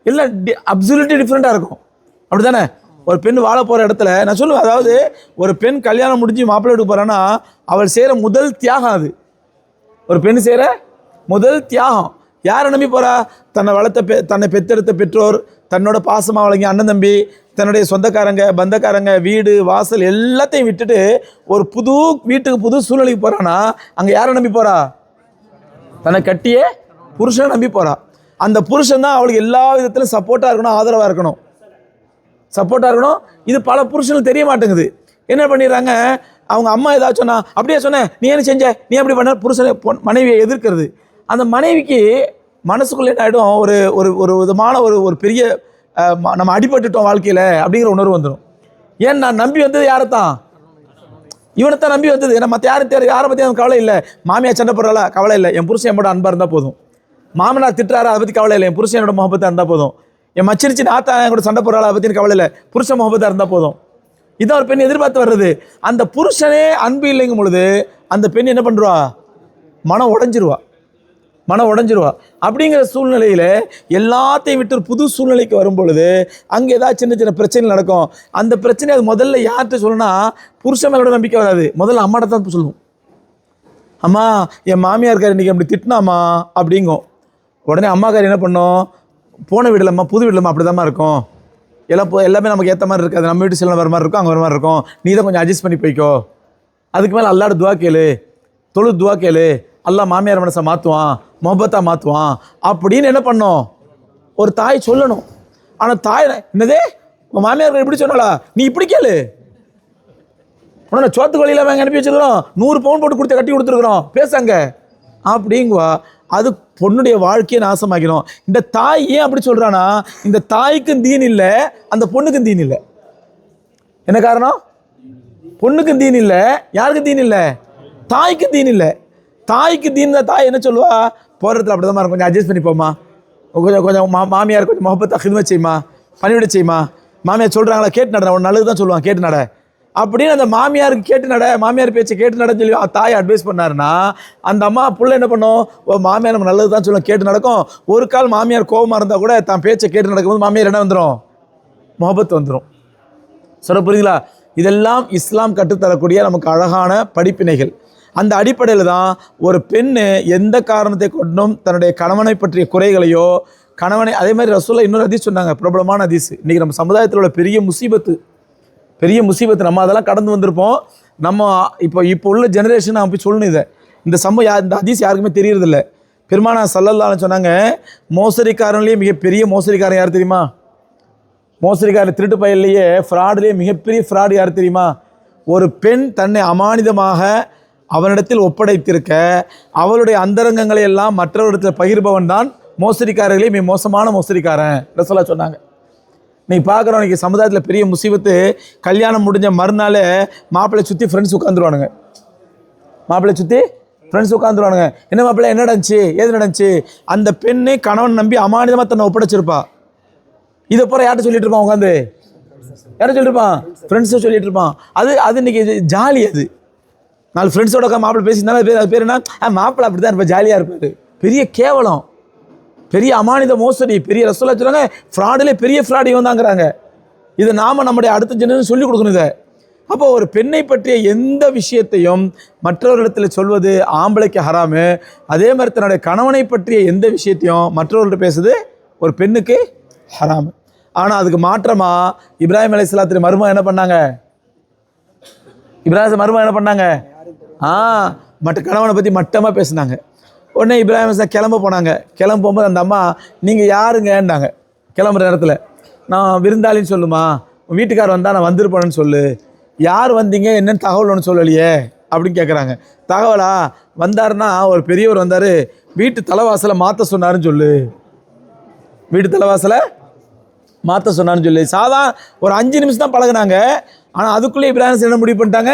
எல்லாம் அப்சல்யூட்லி டிஃப்ரெண்ட்டாக இருக்கும். அப்படி தானே? ஒரு பெண் வாழ போகிற இடத்துல நான் சொல்லுவேன், அதாவது ஒரு பெண் கல்யாணம் முடிஞ்சு மாப்பிள்ளை வீட்டுக்கு போகிறான்னா அவள் செய்கிற முதல் தியாகம் அது. ஒரு பெண் செய்கிற முதல் தியாகம் யாரை நம்பி போகிறா? தன்னை வளர்த்த தன்னை பெற்றெடுத்த பெற்றோர், தன்னோட பாசமாக வழங்கி அண்ணன் தம்பி, தன்னுடைய சொந்தக்காரங்க பந்தக்காரங்க, வீடு வாசல் எல்லாத்தையும் விட்டுட்டு ஒரு புது வீட்டுக்கு புது சூழ்நிலைக்கு போகிறான்னா அங்கே யாரை நம்பி போகிறா? தன்னை கட்டியே புருஷனை நம்பி போகிறா. அந்த புருஷன் தான் அவளுக்கு எல்லா விதத்திலும் சப்போர்ட்டாக இருக்கணும், ஆதரவாக இருக்கணும், சப்போர்ட்டாக இருக்கணும். இது பல புருஷனுக்கு தெரிய மாட்டேங்குது. என்ன பண்ணிடுறாங்க? அவங்க அம்மா ஏதாச்சும் சொன்னா, அப்படியே சொன்னேன், நீ என்ன செஞ்ச, நீ எப்படி பண்ண, புருஷனை மனைவியை எதிர்க்கிறது. அந்த மனைவிக்கு மனசுக்குள்ளே என்ன ஆகிடும்? ஒரு ஒரு ஒரு விதமான ஒரு பெரிய நம்ம அடிபட்டுட்டோம் வாழ்க்கையில் அப்படிங்கிற உணர்வு வந்துடும். ஏன் நான் நம்பி வந்தது யாரைத்தான்? இவனைத்தான் நம்பி வந்தது. ஏன்னா மற்ற யாரை பற்றி எனக்கு கவலை இல்லை. மாமியார் சண்டை போடுறாளா? கவலை இல்லை, என் புருஷன் என்னோட அன்பாக இருந்தால் போதும். மாமனார் திட்டுறாரா? அதை பற்றி கவலை இல்லை, என் புருஷன் என்னோட முகப்பத்தாக இருந்தால் போதும். என் மச்சிருச்சு நாத்தா என் கூட சண்டை போடுறாளா? அதை பற்றி கவலை இல்லை, புருஷன் முகப்பத்தாக இருந்தால் போதும். இதான் ஒரு பெண் எதிர்பார்த்து வர்றது. அந்த புருஷனே அன்பு இல்லைங்கும் பொழுது அந்த பெண் என்ன பண்ணுவா? மனம் உடைஞ்சிருவா. அப்படிங்கிற சூழ்நிலையில் எல்லாத்தையும் விட்டு ஒரு புது சூழ்நிலைக்கு வரும் பொழுது அங்கே ஏதாவது சின்ன சின்ன பிரச்சனைகள் நடக்கும். அந்த பிரச்சனை அது முதல்ல யார்கிட்ட சொல்லணும்னா, புருஷன் மேலோட நம்பிக்கை வராது, முதல்ல அம்மாட்ட தான் சொல்லுவோம். அம்மா என் மாமியார்கார் இன்றைக்கி அப்படி திட்டினாம்மா அப்படிங்கும். உடனே அம்மாக்கார் என்ன பண்ணோம்? போன வீடுலம்மா, புது வீடுலம்மா அப்படி தான்மா இருக்கும், எல்லாமே நமக்கு ஏற்ற மாதிரி இருக்காது, நம்ம வீட்டு சில வர மாதிரி இருக்கும், அங்கே வர மாதிரி இருக்கும், நீ தான் கொஞ்சம் அட்ஜஸ்ட் பண்ணி போய்க்கோ. அதுக்கு மேலே அல்லாட துவா கேளு, துவா கேளு, அல்லா மாமியார் மனசை மாற்றுவான், முகப்பத்தாக மாற்றுவான் அப்படின்னு என்ன பண்ணோம்? ஒரு தாய் சொல்லணும். ஆனால் தாய் என்னதே உன் மாமியார் இப்படி சொன்னாலா, நீ இப்படி கேளு, உடனே சோத்து வழியில் வாங்க அனுப்பி வச்சுருக்கிறோம், 100 பவுன் போட்டு கொடுத்து கட்டி கொடுத்துருக்குறோம், பேசாங்க அப்படிங்குவா. அது பொண்ணுடைய வாழ்க்கையை நாசமாக்கிடும். இந்த தாய் ஏன் அப்படி சொல்கிறான்னா, இந்த தாய்க்கும் தீன் இல்லை, அந்த பொண்ணுக்கும் தீன் இல்லை. என்ன காரணம்? பொண்ணுக்கும் தீன் இல்லை, யாருக்கும் தீன் இல்லை? தாய்க்கும் தீன் இல்லை. தாய்க்கு தீன் தான். தாய் என்ன சொல்லுவா, போகிறதுல அப்படி தான் இருக்கும், கொஞ்சம் அட்ஜஸ்ட் பண்ணிப்போம்மா, கொஞ்சம் கொஞ்சம் மாமியார் கொஞ்சம் முகப்பத்தை ஹிதமத் செய்யுமா, பணிவிட செய்யுமா, மாமியார் சொல்கிறாங்களா கேட்டு நட, உன் நல்லது தான் சொல்லுவான் கேட்டு நட அப்படின்னு அந்த மாமியாருக்கு கேட்டு நட, மாமியார் பேச்சு கேட்டு நடன்னு சொல்லி தாய் அட்வைஸ் பண்ணாருன்னா அந்த அம்மா புள்ள என்ன பண்ணும், ஓ மாமியார் நம்ம நல்லது தான் சொல்லுவோம் கேட்டு நடக்கும். ஒரு கால் மாமியார் கோபமாக இருந்தால் கூட தான் பேச்சை கேட்டு நடக்கும்போது மாமியார் என்ன வந்துடும், முகப்பத்து வந்துடும். சொல்ல புரியுங்களா? இதெல்லாம் இஸ்லாம் கற்றுத்தரக்கூடிய நமக்கு அழகான படிப்பினைகள். அந்த அடிப்படையில் தான் ஒரு பெண்ணு எந்த காரணத்தை கொண்டும் தன்னுடைய கணவனை பற்றிய குறைகளையோ, கணவனை அதே மாதிரி ரசூலுல்லாஹ் இன்னொரு ஹதீஸ் சொன்னாங்க, பிரபலமான ஹதீஸ். இன்றைக்கி நம்ம சமுதாயத்தில் உள்ள பெரிய முசீபத்து நம்ம அதெல்லாம் கடந்து வந்திருப்போம். நம்ம இப்போ உள்ள ஜெனரேஷன் நான் போய் சொல்லணும். இந்த இந்த ஹதீஸ் யாருக்குமே தெரியறதில்ல. பெருமானா ஸல்லல்லாஹு அலைஹி சொன்னாங்க, மோசடிக்காரன்லேயே மிகப்பெரிய மோசடிக்காரன் யார் தெரியுமா? மோசடிக்காரன் திருட்டு பயல்லையே ஃப்ராட்லேயே மிகப்பெரிய ஃப்ராடு யார் தெரியுமா? ஒரு பெண் தன்னை அமானிதமாக அவனிடத்தில் ஒப்படைத்திருக்க அவளுடைய அந்தரங்கங்களை எல்லாம் மற்றவரிடத்தில் பகிர்பவன் தான் மோசடிக்காரர்களே மிக மோசமான மோசடிக்காரன் ரசூலுல்லாஹ் சொன்னாங்க. நீ பார்க்குறோம், இன்றைக்கி சமுதாயத்தில் பெரிய முசீபத்து, கல்யாணம் முடிஞ்ச மறுநாள் மாப்பிள்ளை சுற்றி ஃப்ரெண்ட்ஸ் உட்காந்துருவானுங்க. என்ன மாப்பிள்ளை என்ன நடந்துச்சு, ஏது நடந்துச்சு? அந்த பெண்ணு கணவன் நம்பி அமானிதமாக தன்னை ஒப்படைச்சிருப்பா. இதை போகிற யார்கிட்ட சொல்லிட்டு இருப்பான், உட்காந்து யார்கிட்ட சொல்லிட்டு இருப்பான், ஃப்ரெண்ட்ஸை சொல்லிட்டு இருப்பான். அது இன்றைக்கி ஜாலி. அது நாலு ஃப்ரெண்ட்ஸோட மாப்பிள்ளை பேசியிருந்தாலும் அது பேர் என்ன, மாப்பிள்ளை அப்படி தான் இருப்பேன், ஜாலியாக இருப்பார். பெரிய கேவலம், பெரிய அமானித மோசடி, பெரிய ரசூலுல்லாஹ் சொல்கிறாங்க ஃப்ராடிலே பெரிய ஃப்ராடி வந்தாங்கிறாங்க. இதை நாம் நம்முடைய அடுத்த ஜெனரேஷன் சொல்லிக் கொடுக்கணும். இதை அப்போ ஒரு பெண்ணை பற்றிய எந்த விஷயத்தையும் மற்றவர்களிடத்தில் சொல்வது ஆம்பளைக்கு ஹராமு. அதே மாதிரி தன்னுடைய கணவனை பற்றிய எந்த விஷயத்தையும் மற்றவர்கள்ட்ட பேசுது ஒரு பெண்ணுக்கு ஹராமு. ஆனால் அதுக்கு மாற்றமாக இப்ராஹிம் அலைஹிஸ்ஸலாத்துடைய மருமகன் என்ன பண்ணாங்க, கணவனை பற்றி மட்டமாக பேசினாங்க. உடனே இப்ராஹிம் அலைஹிஸ்ஸலாம் கிளம்ப போனாங்க. கிளம்ப போகும்போது அந்த அம்மா நீங்கள் யாருங்கன்னாங்க. கிளம்புற நேரத்தில் நான் விருந்தாளின்னு சொல்லுமா, வீட்டுக்கார் வந்தால் நான் வந்துருப்பேன்னு சொல்லு, யார் வந்தீங்க என்னென்னு தகவல் ஒன்று சொல்லலையே அப்படின்னு கேட்குறாங்க. தகவலா வந்தாருன்னா ஒரு பெரியவர் வந்தார், வீட்டு தலைவாசலை மாற்ற சொன்னாருன்னு சொல்லு, சாதா ஒரு 5 நிமிஷம் தான் பழகுனாங்க. ஆனால் அதுக்குள்ளே இப்ராஹிம் என்ன முடிவு பண்ணிட்டாங்க,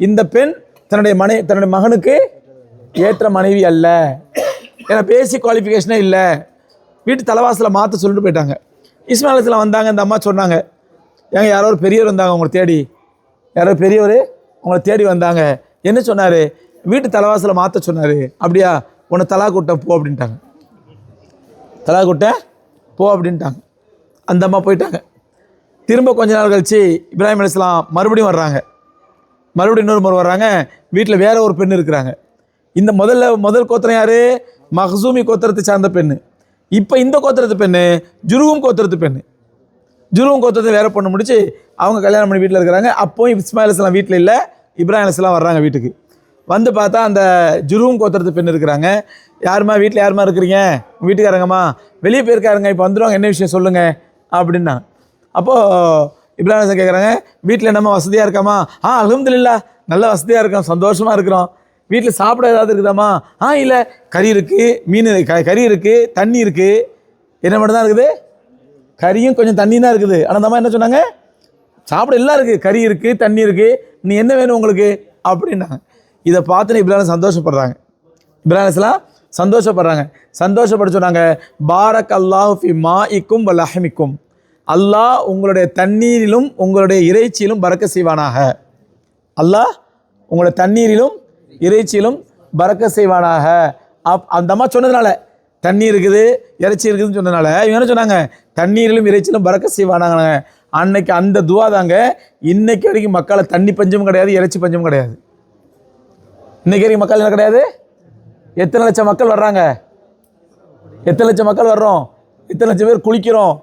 இந்த பெண் தன்னுடைய மகனுக்கு ஏற்ற மனைவி அல்ல, ஏன்னா பேசிக் குவாலிஃபிகேஷனே இல்லை, வீட்டு தலைவாசலை மாற்ற சொல்லிட்டு போயிட்டாங்க. இஸ்மாயில் அலைஹிஸ்ஸலாம் வந்தாங்க. இந்த அம்மா சொன்னாங்க, ஏங்க யாரோ ஒரு பெரியவர் வந்தாங்க உங்களை தேடி வந்தாங்க. என்ன சொன்னார், வீட்டு தலைவாசலை மாற்ற சொன்னார். அப்படியா, உன்னை தலாக்கூட்ட போ அப்படின்ட்டாங்க. அந்த அம்மா போயிட்டாங்க. திரும்ப கொஞ்ச நாள் கழிச்சு இப்ராஹிம் அலைஹிஸ்ஸலாம் மறுபடியும் இன்னொரு முறை வர்றாங்க. வீட்டில் வேற ஒரு பெண் இருக்கிறாங்க. இந்த முதல் கோத்திரம் யார், மஹ்சூமி கோத்திரத்தை சார்ந்த பெண்ணு. இப்போ இந்த கோத்திரத்து பெண்ணு ஜுருகும் கோத்திரத்தை வேற பொண்ணு முடிச்சு அவங்க கல்யாணம் பண்ணி வீட்டில் இருக்கிறாங்க. அப்போவும் இஸ்மாயில் அலைஹிஸ்ஸலாம் வீட்டில் இல்லை, இப்ராஹிம் அலைஹிஸ்ஸலாம் வர்றாங்க வீட்டுக்கு. வந்து பார்த்தா அந்த ஜுருகும் கோத்திரத்து பெண் இருக்கிறாங்க. வீட்டில் யாருமா இருக்கிறீங்க, வீட்டுக்காரங்கம்மா வெளியே போயிருக்காருங்க, இப்போ வந்துடுவாங்க, என்ன விஷயம் சொல்லுங்கள் அப்படின்னா. அப்போது இப்ராஹிம் அலைஹிஸ்ஸலாம் கேட்குறாங்க, வீட்டில் என்னம்மா வசதியாக இருக்காமா? அல்ஹம்துலில்லாஹ் நல்ல வசதியாக இருக்கோம், சந்தோஷமாக இருக்கிறோம். வீட்டில் சாப்பிட ஏதாவது இருக்குதாம்மா? இல்லை, கறி இருக்குது, கறி இருக்குது, தண்ணி இருக்குது. என்ன மட்டும் தான் இருக்குது, கறியும் கொஞ்சம் தண்ணி தான் இருக்குது. ஆனால் அந்த அம்மா என்ன சொன்னாங்க, சாப்பிட எல்லாம் இருக்குது, கறி இருக்குது, தண்ணி இருக்குது, நீ என்ன வேணும் உங்களுக்கு அப்படின்னாங்க. இதை பார்த்துன்னு இப்ராஹிம் சந்தோஷப்படுறாங்க. சந்தோஷப்பட சொன்னாங்க, பாரக் அல்லாஹு ஃபி மாஇக்கும் வ லஹமிக்கும், அல்லாஹ் உங்களுடைய தண்ணீரிலும் உங்களுடைய இறைச்சியிலும் பரக்க செய்வானாக. அல்லாஹ் உங்களுடைய தண்ணீரிலும் இறைச்சியிலும் பரக்க செய்வானாக. அந்த அம்மா சொன்னதுனால, தண்ணி இருக்குது இறைச்சி இருக்குதுன்னு சொன்னதுனால இவங்க என்ன சொன்னாங்க, தண்ணீரிலும் இறைச்சியிலும் பரக்க செய்வானாங்க. அன்னைக்கு அந்த துவா தாங்க இன்னைக்கு வரைக்கும் மக்களை தண்ணி பஞ்சமும் கிடையாது, இறைச்சி பஞ்சமும் கிடையாது. இன்னைக்கு வரைக்கும் மக்கள் என்ன கிடையாது. எத்தனை லட்சம் மக்கள் வர்றாங்க, எத்தனை லட்சம் மக்கள் வர்றோம், எத்தனை லட்சம் பேர் குளிக்கிறோம்,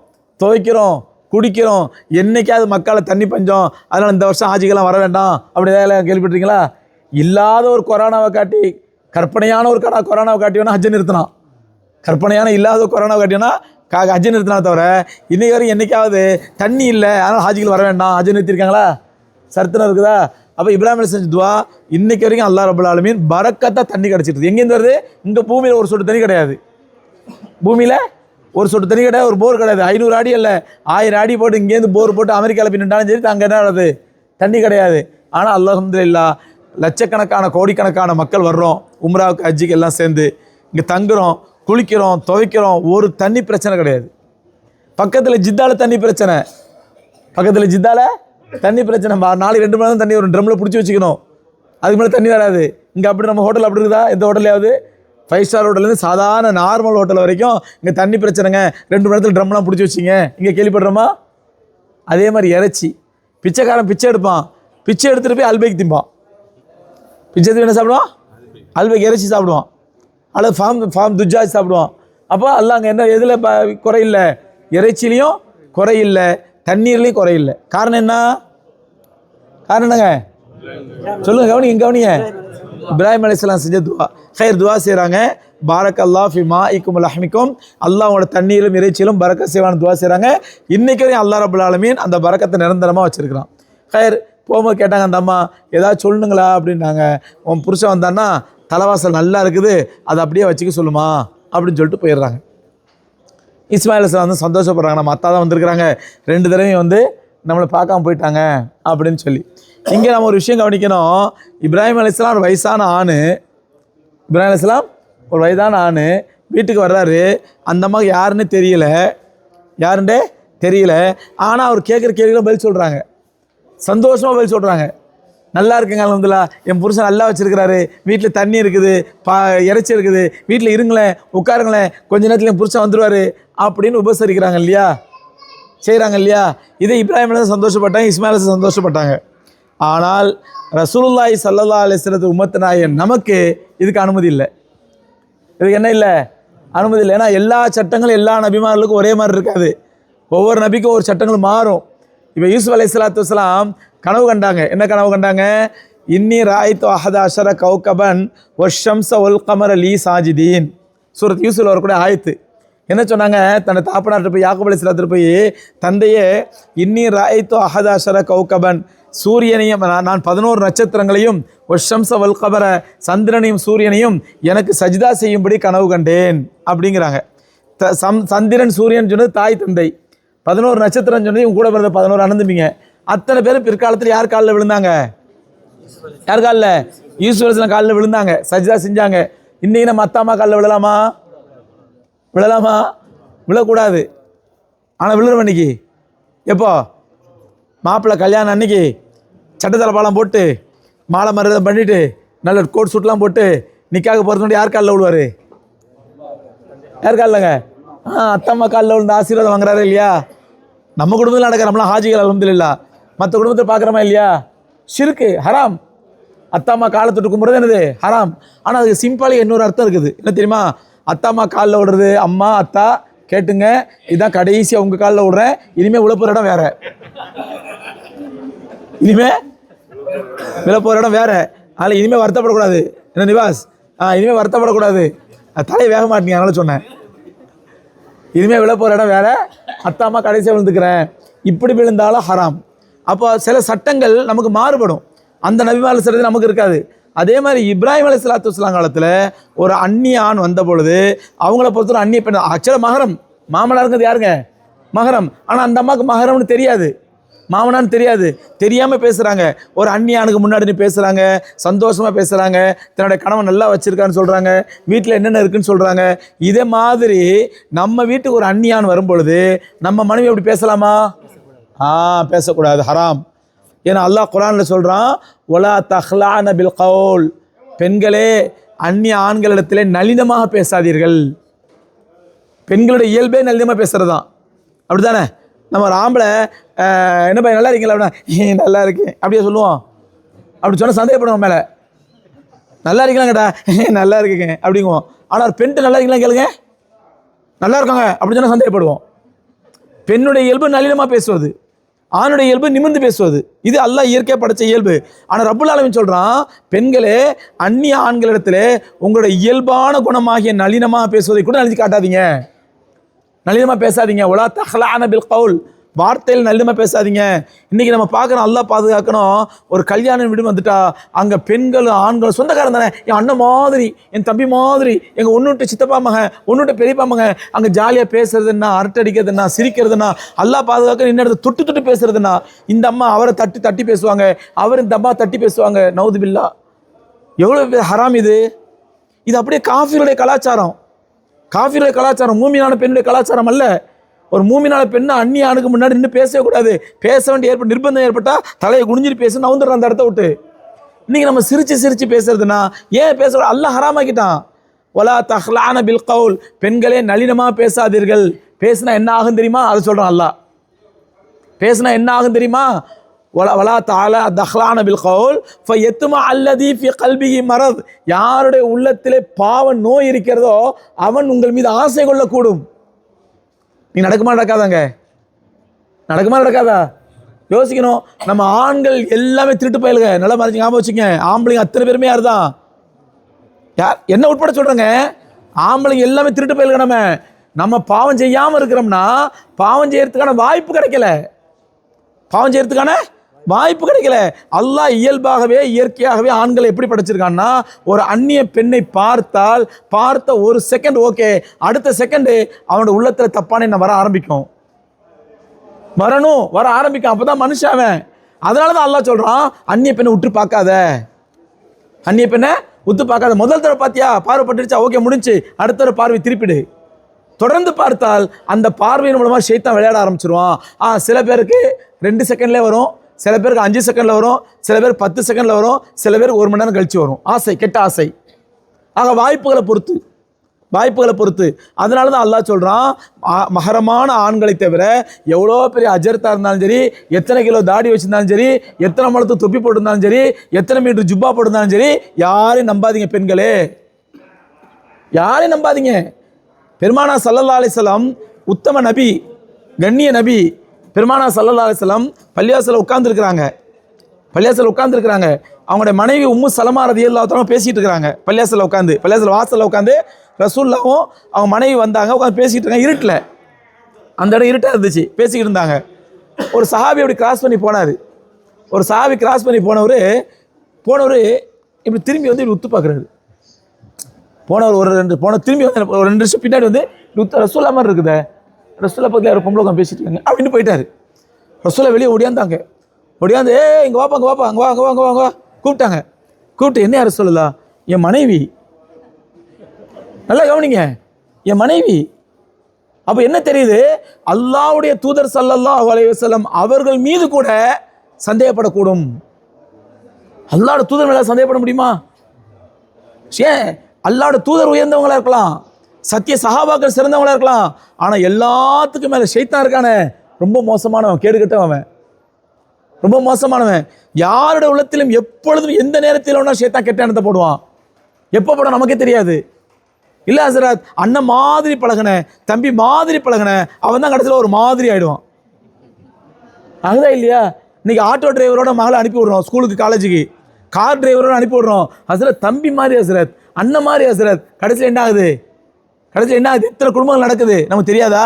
துவைக்கிறோம், குடிக்கிறோம். என்னைக்காவது மக்களை தண்ணி பஞ்சம், அதனால் இந்த வருஷம் ஆட்சிக்கெல்லாம் வர வேண்டாம் அப்படி ஏதாவது கேள்விப்பட்டிருக்கீங்களா? இல்லாத ஒரு கொரோனாவை காட்டி, கற்பனையான ஒரு கொரோனாவை காட்டி வேணால் ஹஜ்ஜை நிறுத்தினான். இல்லாத கொரோனாவை காட்டினா ஹஜ்ஜை நிறுத்தினா தவிர இன்னைக்கு வரைக்கும் என்றைக்காவது தண்ணி இல்லை அதனால் ஹாஜிகள் வர வேண்டாம் ஹஜ்ஜை நிறுத்திருக்காங்களா? சரித்திரம் இருக்குதா? அப்போ இப்ராஹிம் செஞ்ச துவா இன்னைக்கு வரைக்கும் அல்லாஹ் ரப்பல் ஆலமீன் பரக்கத்தாக தண்ணி கிடச்சிட்டு. எங்கேருந்து வருது? இங்கே பூமியில் ஒரு சொட்டு தண்ணி கிடையாது, ஒரு போர் கிடையாது. 500 அடி இல்லை, 1000 அடி போட்டு இங்கேருந்து போர் போட்டு அமெரிக்காவில் பின்னாலும் சரி, அங்கே என்ன வருது? தண்ணி கிடையாது. ஆனால் அல்ஹம்துலில்லாஹ் லட்சக்கணக்கான கோடிக்கணக்கான மக்கள் வர்றோம் உம்ராவுக்கு ஹஜ்ஜுக்கு எல்லாம் சேர்ந்து இங்கே தங்குறோம், குளிக்கிறோம், துவைக்கிறோம், ஒரு தண்ணி பிரச்சனை கிடையாது. பக்கத்தில் ஜித்தால தண்ணி பிரச்சனை, பக்கத்தில் ஜித்தால தண்ணி பிரச்சனை. நாளைக்கு 2 மணி நேரம் தண்ணி ஒரு ட்ரம்மில் பிடிச்சி வச்சுக்கணும், அதுக்கு மேலே தண்ணி வராது. இங்கே அப்படி நம்ம ஹோட்டல் அப்படி இருக்குதா? எந்த ஹோட்டலையாவது 5 ஸ்டார் ஹோட்டல்லேருந்து சாதாரண நார்மல் ஹோட்டல் வரைக்கும் இங்கே தண்ணி பிரச்சனைங்க, 2 மணி நேரத்தில் ட்ரம்லாம் பிடிச்சி வச்சிங்க, இங்கே கேள்விப்படுறோமா? அதே மாதிரி இறைச்சி, பிச்சைக்காரன் பிச்சை எடுப்பான், பிச்சை எடுத்துகிட்டு போய் அல்பைக்கு திம்பான். பிச்சை எடுத்து என்ன சாப்பிடுவான்? அல்பைக்கு இறைச்சி சாப்பிடுவான், அல்லது ஃபார்ம் துஜாஜ் சாப்பிடுவான். அப்போ அல்ல அங்கே என்ன எதில் குறையில்லை? இறைச்சிலையும் குறையில்லை, தண்ணீர்லையும் குறையில்லை. காரணம் என்ன? காரணம் என்னங்க சொல்லுங்கள், கவனிங்க கவனிங்க. இப்ராஹிம் அலைஹிஸ்ஸலாம் செஞ்ச துவா, துவா செய்கிறாங்க. பாரக் அல்லா ஃபி மாஇக்கும் லஹ்மிக்கும், அல்லாஹ் அவங்களோட தண்ணீரும் இறைச்சியிலும் பரக்கத் செய்வான்னு துவா செய்கிறாங்க. இன்றைக்கு வரையும் அல்லாஹ் ரப்புல் ஆலமீன் அந்த பரக்கத்தை நிரந்தரமாக வச்சுருக்கிறான். போகும்போது கேட்டாங்க அந்த அம்மா, ஏதாவது சொல்லணுங்களா அப்படின்னாங்க. உன் புருஷன் வந்தான்னா தலைவாசல் நல்லா இருக்குது, அதை அப்படியே வச்சுக்க சொல்லுமா அப்படின்னு சொல்லிட்டு போயிடுறாங்க. இஸ்மாயில் அலைஹிஸ்ஸலாம் வந்து சந்தோஷப்படுறாங்க, நம்ம அத்தா தான் வந்திருக்கிறாங்க, 2 தடவையும் வந்து நம்மளை பார்க்காம போயிட்டாங்க அப்படின்னு சொல்லி. இங்கே நம்ம ஒரு விஷயம் கவனிக்கணும். இப்ராஹிம் அலைஹிஸ்ஸலாம் ஒரு வயசான ஆண், இப்ராஹிம் அலைஹிஸ்ஸலாம் ஒரு வயதான ஆண் வீட்டுக்கு வர்றாரு. அந்த அம்மாவுக்கு யாருன்னு தெரியல, யாருண்டே தெரியல. ஆனால் அவர் கேட்குற கேள்விகளும் பதில் சொல்கிறாங்க, சந்தோஷமாக பதில் சொல்கிறாங்க. நல்லா இருக்குங்க அல்ஹம்துலில்லாஹ், என் புருஷன் நல்லா வச்சுருக்கிறாரு, வீட்டில் தண்ணி இருக்குது, இறைச்சி இருக்குது, வீட்டில் இருங்களேன், உட்காருங்களேன், கொஞ்ச நேரத்தில் என் புருஷன் வந்துடுவார் அப்படின்னு உபசரிக்கிறாங்க இல்லையா, செய்கிறாங்க இல்லையா. இதை இப்ராஹிம் அலைஹிஸ்ஸலாம் சந்தோஷப்பட்டாங்க, இஸ்மாயில் அலைஹிஸ்ஸலாம் சந்தோஷப்பட்டாங்க. ஆனால் ரசூலுல்லாஹி ஸல்லல்லாஹு அலைஹி வஸல்லம் உம்மத்துனாய நமக்கு இதுக்கு அனுமதி இல்லை. இதுக்கு என்ன இல்லை? அனுமதி இல்லை. ஏன்னா எல்லா சட்டங்களும் எல்லா நபிமார்களுக்கும் ஒரே மாதிரி இருக்காது, ஒவ்வொரு நபிக்கும் ஒரு சட்டங்கள் மாறும். இப்போ யூசுப் அலைஹிஸ்ஸலாத்து வஸ்ஸலாம் கனவு கண்டாங்க. என்ன கனவு கண்டாங்க? இன்னி ராய்து அஹத அஷர கௌகபன் வஷம்ஸ வல் கமர லீ சாஜிதீன், சூரத் யூசுஃப்ல வரக்கூடிய ஆயத்து. என்ன சொன்னாங்க? தன்னை தாப்பனார்ட்ட போய் யாக்கூப் அலைஹிஸ்ஸலாத்து போய், தந்தையே இன்னி ராய்து அஹத அஷர கௌகபன், சூரியனையும் நான் 11 நட்சத்திரங்களையும், வஷம்ஸ வல் கமர சந்திரனையும் சூரியனையும் எனக்கு சஜிதா செய்யும்படி கனவு கண்டேன் அப்படிங்கிறாங்க. சந்திரன் சூரியன் சொன்னது தாய் தந்தை, 11 நட்சத்திரம் சொன்னது இவங்க கூட பிறந்த 11 அனந்தமிங்க. அத்தனை பேரும் பிற்காலத்தில் யார் காலில் விழுந்தாங்க? யார் காலில்? யூசுப் அலைஹிஸ்ஸலாம் காலில் விழுந்தாங்க, சஜிதா செஞ்சாங்க. இன்றைக்கி நம்ம அத்தாம்மா காலில் விழலாமா? விழலாமா? விழக்கூடாது. ஆனால் விழுறோம் இன்னைக்கு. எப்போ? மாப்பிள்ளை கல்யாணம் அன்னைக்கு சட்டத்தலை பாலம் போட்டு மாலை மரியாதை பண்ணிவிட்டு நல்ல கோட் சூட்லாம் போட்டு நிக்காக போகிறது யார் காலில் விழுவார்? யார் காலில்ங்க? அத்தம்மா காலில் விழுந்து ஆசீர்வாதம் வாங்குறாரு இல்லையா? நம்ம குடும்பத்தில் நடக்கிற நம்மளாம் ஹாஜிகள் அல்ஹம்துலில்லாஹ், மற்ற குடும்பத்தை பார்க்குறோமா இல்லையா? ஷிர்க்கு ஹராம். அத்தாம்மா காலை தொட்டு கும்பிட்றது என்னது? ஹராம். ஆனால் அதுக்கு சிம்பிளாக இன்னொரு அர்த்தம் இருக்குது. என்ன தெரியுமா? அத்தாம்மா காலில் விடுறது, அம்மா அத்தா கேட்டுங்க, இதுதான் கடைசியாக உங்கள் காலில் விடுறேன், இனிமேல் விழப்போகிற இடம் வேறு, இனிமேல் விழப்போகிற இடம் வேறு, அதில் இனிமேல் வருத்தப்படக்கூடாது. என்ன நிவாஸ்? இனிமேல் வருத்தப்படக்கூடாது, தலையை வேக மாட்டீங்க, அதனால சொன்னேன். இனிமேல் விழப்போகிற இடம் வேறு, அத்தாம்மா கடைசியாக விழுந்துக்கிறேன், இப்படி விழுந்தாலும் ஹராம். அப்போ சில சட்டங்கள் நமக்கு மாறுபடும், அந்த நபிமார்கள் செய்கிறது நமக்கு இருக்காது. அதே மாதிரி இப்ராஹிம் அலைஹிஸ்ஸலாத்து வஸ்ஸலாம் காலத்தில் ஒரு அந்நிய ஆண் வந்த பொழுது அவங்கள பொறுத்தவரை அந்நிய பெண், ஆக்சுவலாக மகரம், மாமனாருங்கிறது யாருங்க? மகரம். ஆனால் அந்த அம்மாவுக்கு மகரம்னு தெரியாது, மாமனான்னு தெரியாது, தெரியாமல் பேசுகிறாங்க. ஒரு அந்நிய ஆணுக்கு முன்னாடி பேசுகிறாங்க, சந்தோஷமாக பேசுகிறாங்க, தன்னுடைய கணவன் நல்லா வச்சுருக்கான்னு சொல்கிறாங்க, வீட்டில் என்னென்ன இருக்குன்னு சொல்கிறாங்க. இதே மாதிரி நம்ம வீட்டுக்கு ஒரு அந்நிய ஆண் வரும் பொழுது நம்ம மனைவி எப்படி பேசலாமா? பேசக்கூடாது, ஹராம். ஏன்னா அல்லாஹ் குர்ஆனில் சொல்கிறான், ஒலா தஹ்லான பில் கவுல், பெண்களே அந்நிய ஆண்களிடத்திலே நளினமாக பேசாதீர்கள். பெண்களுடைய இயல்பே நளினமாக பேசுகிறது தான், அப்படி தானே? நம்ம ஒரு ஆம்பளை என்ன பையன் நல்லா இருக்கீங்களா அப்படின்னா நல்லா இருக்கேன் அப்படியே சொல்லுவோம். அப்படி சொன்னால் சந்தேகப்படுவோம் மேலே. நல்லா இருக்கீங்களா கேட்டா நல்லா இருக்குங்க அப்படிங்குவோம். ஆனால் பெண்ட்டு நல்லா இருக்கீங்களா கேளுங்க, நல்லா இருக்காங்க அப்படி சொன்னால் சந்தேகப்படுவோம். பெண்ணுடைய இயல்பு நளினமாக பேசுவது, ஆணுடைய இயல்பு நிமிர்ந்து பேசுவது, இது அல்லாஹ் இயற்கையாக படைச்ச இயல்பு. ஆனால் ரப்புல் ஆலமீன் சொல்கிறான், பெண்களே அந்நிய ஆண்களிடத்தில் உங்களுடைய இயல்பான குணமாகிய நளினமாக பேசுவதை கூட நலிஞ்சு காட்டாதீங்க, நளினமாக பேசாதீங்க. ஒலா தஹ்லான பில் கவுல், வார்த்தையில் நளினமாக பேசாதீங்க. இன்றைக்கி நம்ம பார்க்குறோம், அல்லாஹ் பாதுகாக்கணும், ஒரு கல்யாணம் வீடு வந்துட்டா அங்கே பெண்களும் ஆண்களும் சொந்தக்காரன் தானே, என் அண்ணன் மாதிரி, என் தம்பி மாதிரி, எங்கள் ஒன்றுட்டு சித்தப்பா மகன், ஒன்றுட்டு பெரியப்பா மகன், அங்கே ஜாலியாக பேசுறதுன்னா, அரட்டடிக்கிறதுனா, சிரிக்கிறதுனா, அல்லாஹ் பாதுகாக்க இன்னும் தொட்டு தொட்டு பேசுறதுனா, இந்த அம்மா அவரை தட்டி தட்டி பேசுவாங்க, அவர் இந்த அம்மா தட்டி பேசுவாங்க, நவுது பில்லா. எவ்வளோ ஹராம் இது. இது அப்படியே காஃபிருடைய கலாச்சாரம். காஃபிருடைய கலாச்சாரம் மூமினான பெண்ணுடைய கலாச்சாரம் அல்ல. ஒரு மூமினான பெண்ணை அந்நிய ஆணுக்கு முன்னாடி நின்று பேசவே கூடாது. பேச வேண்டிய நிர்பந்தம் ஏற்பட்டால் தலையை குனிஞ்சிட்டு பேச நவுந்துடுற அந்த இடத்த விட்டு. இன்னைக்கு நம்ம சிரிச்சு பேசுறதுனா ஏன் பேச அல்லாஹ் ஹராமாக்கிட்டான். வலா தஹ்லான பில் கவுல், பெண்களே நளினமாக பேசாதீர்கள். பேசுனா என்ன ஆகும் தெரியுமா? அது சொல்கிறான் அல்லாஹ். பேசுனா என்ன ஆகும் தெரியுமா? வலா தஆலா தஹ்லான பில் கவுல் ஃபயத்மா அல்லதி ஃபி கல்பிஹி மரத், யாருடைய உள்ளத்திலே பாவ நோய் இருக்கிறதோ அவன் உங்கள் மீது ஆசை கொள்ளக்கூடும். நீ நடக்குமா நடக்காதாங்க? நடக்குமா நடக்காதா? யோசிக்கணும். நம்ம ஆண்கள் எல்லாமே திருட்டு பயலுங்க. நல்லா மறைச்சு ஞாபகம் வச்சுங்க. ஆம்பளைங்க அத்தனை பேருமே யார் தான்? யார் என்ன உட்பட சொல்கிறேங்க. ஆம்பளைங்க எல்லாமே திருட்டு பயலுங்க. நம்ம பாவம் செய்யாமல் இருக்கிறோம்னா பாவம் செய்யறதுக்கான வாய்ப்பு கிடைக்கல. பாவம் செய்யறதுக்கான வாய்ப்பு கிடைக்கல. அல்லாஹ் இயல்பாகவே இயற்கையாகவே ஆண்களை எப்படி படைச்சிருக்கான்னா, ஒரு அந்நிய பெண்ணை பார்த்த ஒரு செகண்ட் ஓகே, அடுத்த செகண்டு அவனோட உள்ளத்தில் தப்பான என்ன வர ஆரம்பிக்கும். வர ஆரம்பிக்கும். அப்பதான் மனுஷன் அவன். அதனால தான் அல்லாஹ் சொல்றான், அந்நிய பெண்ணை உற்று பார்க்காத. அந்நிய பெண்ணை உத்து பார்க்காத. முதல் தடவை பார்த்தியா, பார்வை பட்டுருச்சா, ஓகே முடிஞ்சு, அடுத்த தடவை பார்வை திருப்பிடு. தொடர்ந்து பார்த்தால் அந்த பார்வையின் மூலமாக ஷைத்தான் விளையாட ஆரம்பிச்சிருவான். சில பேருக்கு 2 செகண்ட்லேயே வரும், சில பேருக்கு 5 செகண்டில் வரும், சில பேர் 10 செகண்டில் வரும், சில பேருக்கு 1 மணி நேரம் கழிச்சு வரும். ஆசை, கெட்ட ஆசை. ஆக வாய்ப்புகளை பொறுத்து. அதனால தான் அல்லாஹ் சொல்கிறான், மஹரமான ஆண்களை தவிர எவ்வளோ பெரிய அஜர்த்தா இருந்தாலும் சரி, எத்தனை கிலோ தாடி வச்சிருந்தாலும் சரி, எத்தனை மலத்து தொப்பி போட்டிருந்தாலும் சரி, எத்தனை மீட்டர் ஜுப்பா போட்டிருந்தாலும் சரி, யாரையும் நம்பாதீங்க பெண்களே, யாரையும் நம்பாதீங்க. பெருமானா ஸல்லல்லாஹு அலைஹி வஸல்லம் உத்தம நபி, கண்ணிய நபி பெருமானா ஸல்லல்லாஹு அலைஹி வஸல்லம் பள்ளிவாசலில் உட்காந்துருக்குறாங்க. அவங்களுடைய மனைவி உம்மு சலமா ரலியல்லாஹு தஆலா பேசிகிட்டு இருக்கிறாங்க. பள்ளிவாசல் வாசலில் உட்காந்து ரசூலுல்லாஹும் அவங்க மனைவி வந்தாங்க, உட்காந்து பேசிகிட்டு இருக்காங்க. இருட்டில், அந்த இடம் இருட்டாக இருந்துச்சு, பேசிக்கிட்டு இருந்தாங்க. ஒரு சஹாபி அப்படி கிராஸ் பண்ணி போனார். போனவர் இப்படி திரும்பி வந்து இப்படி உத்து பார்க்குறாரு. திரும்பி வந்து ஒரு 2 நிமிஷம் பின்னாடி வந்து ரசூலா மாதிரி இருக்குதே, ரசூலா பக்கத்தில் ஒரு பொம்பளை உட்காந்து பேசிட்டு இருக்காங்க அப்படின்னு போயிட்டாரு. ரசூலா வெளியே ஒடியாந்தாங்க. இங்கே வாப்பா அங்கே வா கூப்பிட்டாங்க. கூப்பிட்டு என்ன யார் ரசூலுல்லா? என் மனைவி. நல்லா கவனிங்க, என் மனைவி. அப்போ என்ன தெரியுது? அல்லாஹ்வுடைய தூதர் ஸல்லல்லாஹு அலைஹி வஸல்லம் அவர்கள் மீது கூட சந்தேகப்படக்கூடும். அல்லாஹ்வுடைய தூதர் மேலே சந்தேகப்பட முடியுமா? ஏன்? அல்லாஹ்வுடைய தூதர் உயர்ந்தவங்களா இருக்கலாம், சத்திய சஹாபாக்கள் சிறந்தவங்களா இருக்கலாம். ஆனால் எல்லாத்துக்கும் மேலே ஷைத்தான் இருக்கானே, ரொம்ப மோசமானவன், கேடுகட்டவன், ரொம்ப மோசமானவன். யாருடைய உள்ளத்திலும் எப்பொழுதும் எந்த நேரத்தில் வேணா ஷைத்தான் கெட்ட எண்ணத்தை போடுவான். எப்போ போட நமக்கே தெரியாது. இல்லை ஹஸரத், அண்ணன் மாதிரி பழகின, தம்பி மாதிரி பழகின, அவன் தான் கடைசியில் ஒரு மாதிரி ஆகிடுவான். அதுதான் இல்லையா? இன்னைக்கு ஆட்டோ டிரைவரோட மகளை அனுப்பி விடுறோம் ஸ்கூலுக்கு, காலேஜுக்கு. கார் டிரைவரோட அனுப்பி விடுறோம். ஹஸரத் தம்பி மாதிரி, ஹஸரத் அண்ணன் மாதிரி, ஹஸரத். கடைசியில் என்ன ஆகுது? எத்தனை குடும்பங்கள் நடக்குது நமக்கு தெரியாதா?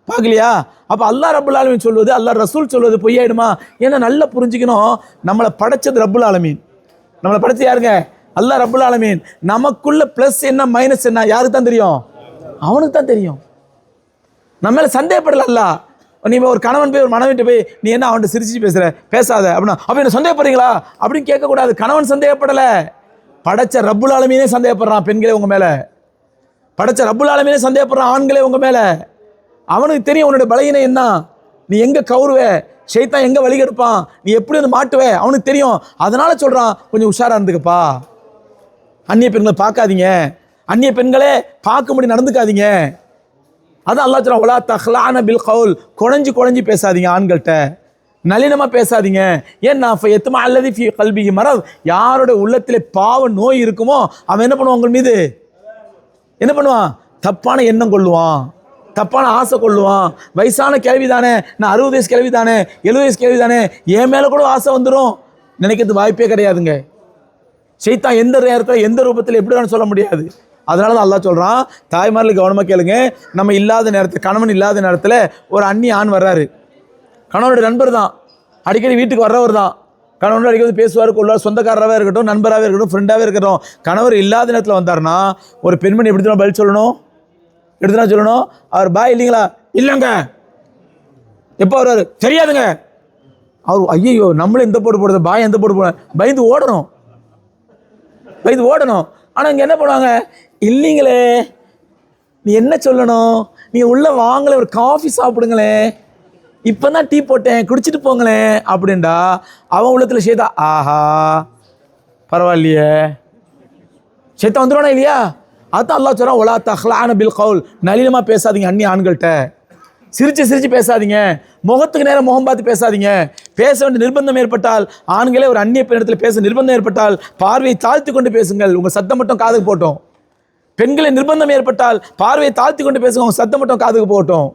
பார்க்கலையா? அப்போ அல்லாஹ் ரப்புல் ஆலமீன் சொல்வது, அல்லாஹ் ரசூல் சொல்வது பொய்யாயிடுமா? ஏன்னா நல்லா புரிஞ்சுக்கணும், நம்மளை படைச்சது ரப்புல் ஆலமீன். நம்மளை படைச்சது யாருங்க? அல்லாஹ் ரப்புல் ஆலமீன். நமக்குள்ள ப்ளஸ் என்ன மைனஸ் என்ன யாருக்கு தான் தெரியும்? அவனுக்கு தான் தெரியும். நம்ம மேலே சந்தேகப்படல அல்லாஹ். நீ ஒரு கணவன் போய் ஒரு மனைவிட்டு போய் நீ என்ன அவன்கிட்ட சிரிச்சு பேசாத அப்படின்னா, அப்போ என்ன சந்தேகப்படுறீங்களா அப்படின்னு கேட்கக்கூடாது. கணவன் சந்தேகப்படலை, படைச்ச ரப்புல் ஆலமீனே சந்தேகப்படுறான். பெண்களே உங்கள் மேலே படைச்ச ரப்புல் ஆலமீனே சந்தேகப்படுறான். ஆண்களே உங்கள் மேலே. அவனுக்கு தெரியும் உன்னுடைய பலகீனம் என்ன, நீ எங்கே கவுருவ, ஷைத்தான் எங்கே வழிகெடுப்பான், நீ எப்படி வந்து மாட்டுவ, அவனுக்கு தெரியும். அதனால சொல்கிறான், கொஞ்சம் உஷாராக இருந்துக்கப்பா. அந்நிய பெண்களை பார்க்காதீங்க, அந்நிய பெண்களே பார்க்கும்படி நடந்துக்காதீங்க. அதான் அல்லாஹ் சொல்றான், வலா தஹ்லான பில் கவுல், குழஞ்சி பேசாதீங்க, ஆண்கள்கிட்ட நளினமாக பேசாதீங்க. ஏன்னா ஃபயத்மா அல்லதி ஃபீ கல்பிஹி மரத், யாருடைய உள்ளத்திலே பாவ நோய் இருக்குமோ அவன் என்ன பண்ணுவான்? உங்கள் மீது என்ன பண்ணுவான்? தப்பான எண்ணம் கொள்ளுவான், தப்பான ஆசை கொள்ளுவான். வயசான கிழவி தானே, நான் 60 வயசு கிழவி தானே, 70 வயசு கிழவி தானே, என் மேலே கூட ஆசை வந்துடும் நினைக்கிறது வாய்ப்பே கிடையாதுங்க. ஷைத்தான் எந்த நேரத்தில் எந்த ரூபத்தில் எப்படி வேணும் சொல்ல முடியாது. அதனால தான் அல்லாஹ் சொல்கிறான், தாய்மார்கள் கவனமாக கேளுங்க. நம்ம இல்லாத நேரத்தில், கணவன் இல்லாத நேரத்தில் ஒரு அந்நிய ஆண் வர்றாரு. கணவனுடைய நண்பர் தான், அடிக்கடி வீட்டுக்கு வர்றவர் தான். கணவனோட அடிக்கடி பேசுவார் கொள்வார், சொந்தக்காரராகவே இருக்கட்டும், நண்பராகவே இருக்கட்டும், ஃப்ரெண்டாகவே இருக்கட்டும். கணவர் இல்லாத நேரத்தில் வந்தார்னா ஒரு பெண்மணி எப்படி தான் பதில் சொல்லணும்? எடுத்துனா சொல்லணும், அவர் பாய் இல்லைங்களா? இல்லைங்க. எப்போ வருவார்? தெரியாதுங்க. அவர் ஐயோ நம்மளும் எந்த போட்டு போடுறது, பாய் எந்த போட்டு போட பயந்து ஓடணும். இது ஓடணும். ஆனால் இங்கே என்ன பண்ணுவாங்க, இல்லைங்களே நீ என்ன சொல்லணும், நீங்கள் உள்ளே வாங்கலை, ஒரு காஃபி சாப்பிடுங்களே, இப்போ தான் டீ போட்டேன் குடிச்சிட்டு போங்களேன் அப்படின்டா அவன் உள்ளத்தில் ஷேதா, ஆஹா பரவாயில்லையே, ஷேத்தா வந்துடுவானா இல்லையா? அதுதான் அல்லாஹ் சொல்கிறான், ஒலா தஹ்லான பில் கவுல், நளினமாக பேசாதீங்க அந்நிய ஆண்கள்கிட்ட, சிரிச்சு பேசாதீங்க, முகத்துக்கு நேரம் முகம் பார்த்து பேசாதீங்க. பேச வேண்டிய நிர்பந்தம் ஏற்பட்டால், ஆண்களே ஒரு அந்நிய பெண்ணிடத்தில் பேச நிர்பந்தம் ஏற்பட்டால் பார்வையை தாழ்த்தி கொண்டு பேசுங்கள், உங்கள் சத்தம் மட்டும் காதுக்கு போட்டோம். பெண்களை நிர்பந்தம் ஏற்பட்டால் பார்வையை தாழ்த்தி கொண்டு பேசுங்க, உங்கள் சத்தம் மட்டும் காதுக்கு போட்டோம்.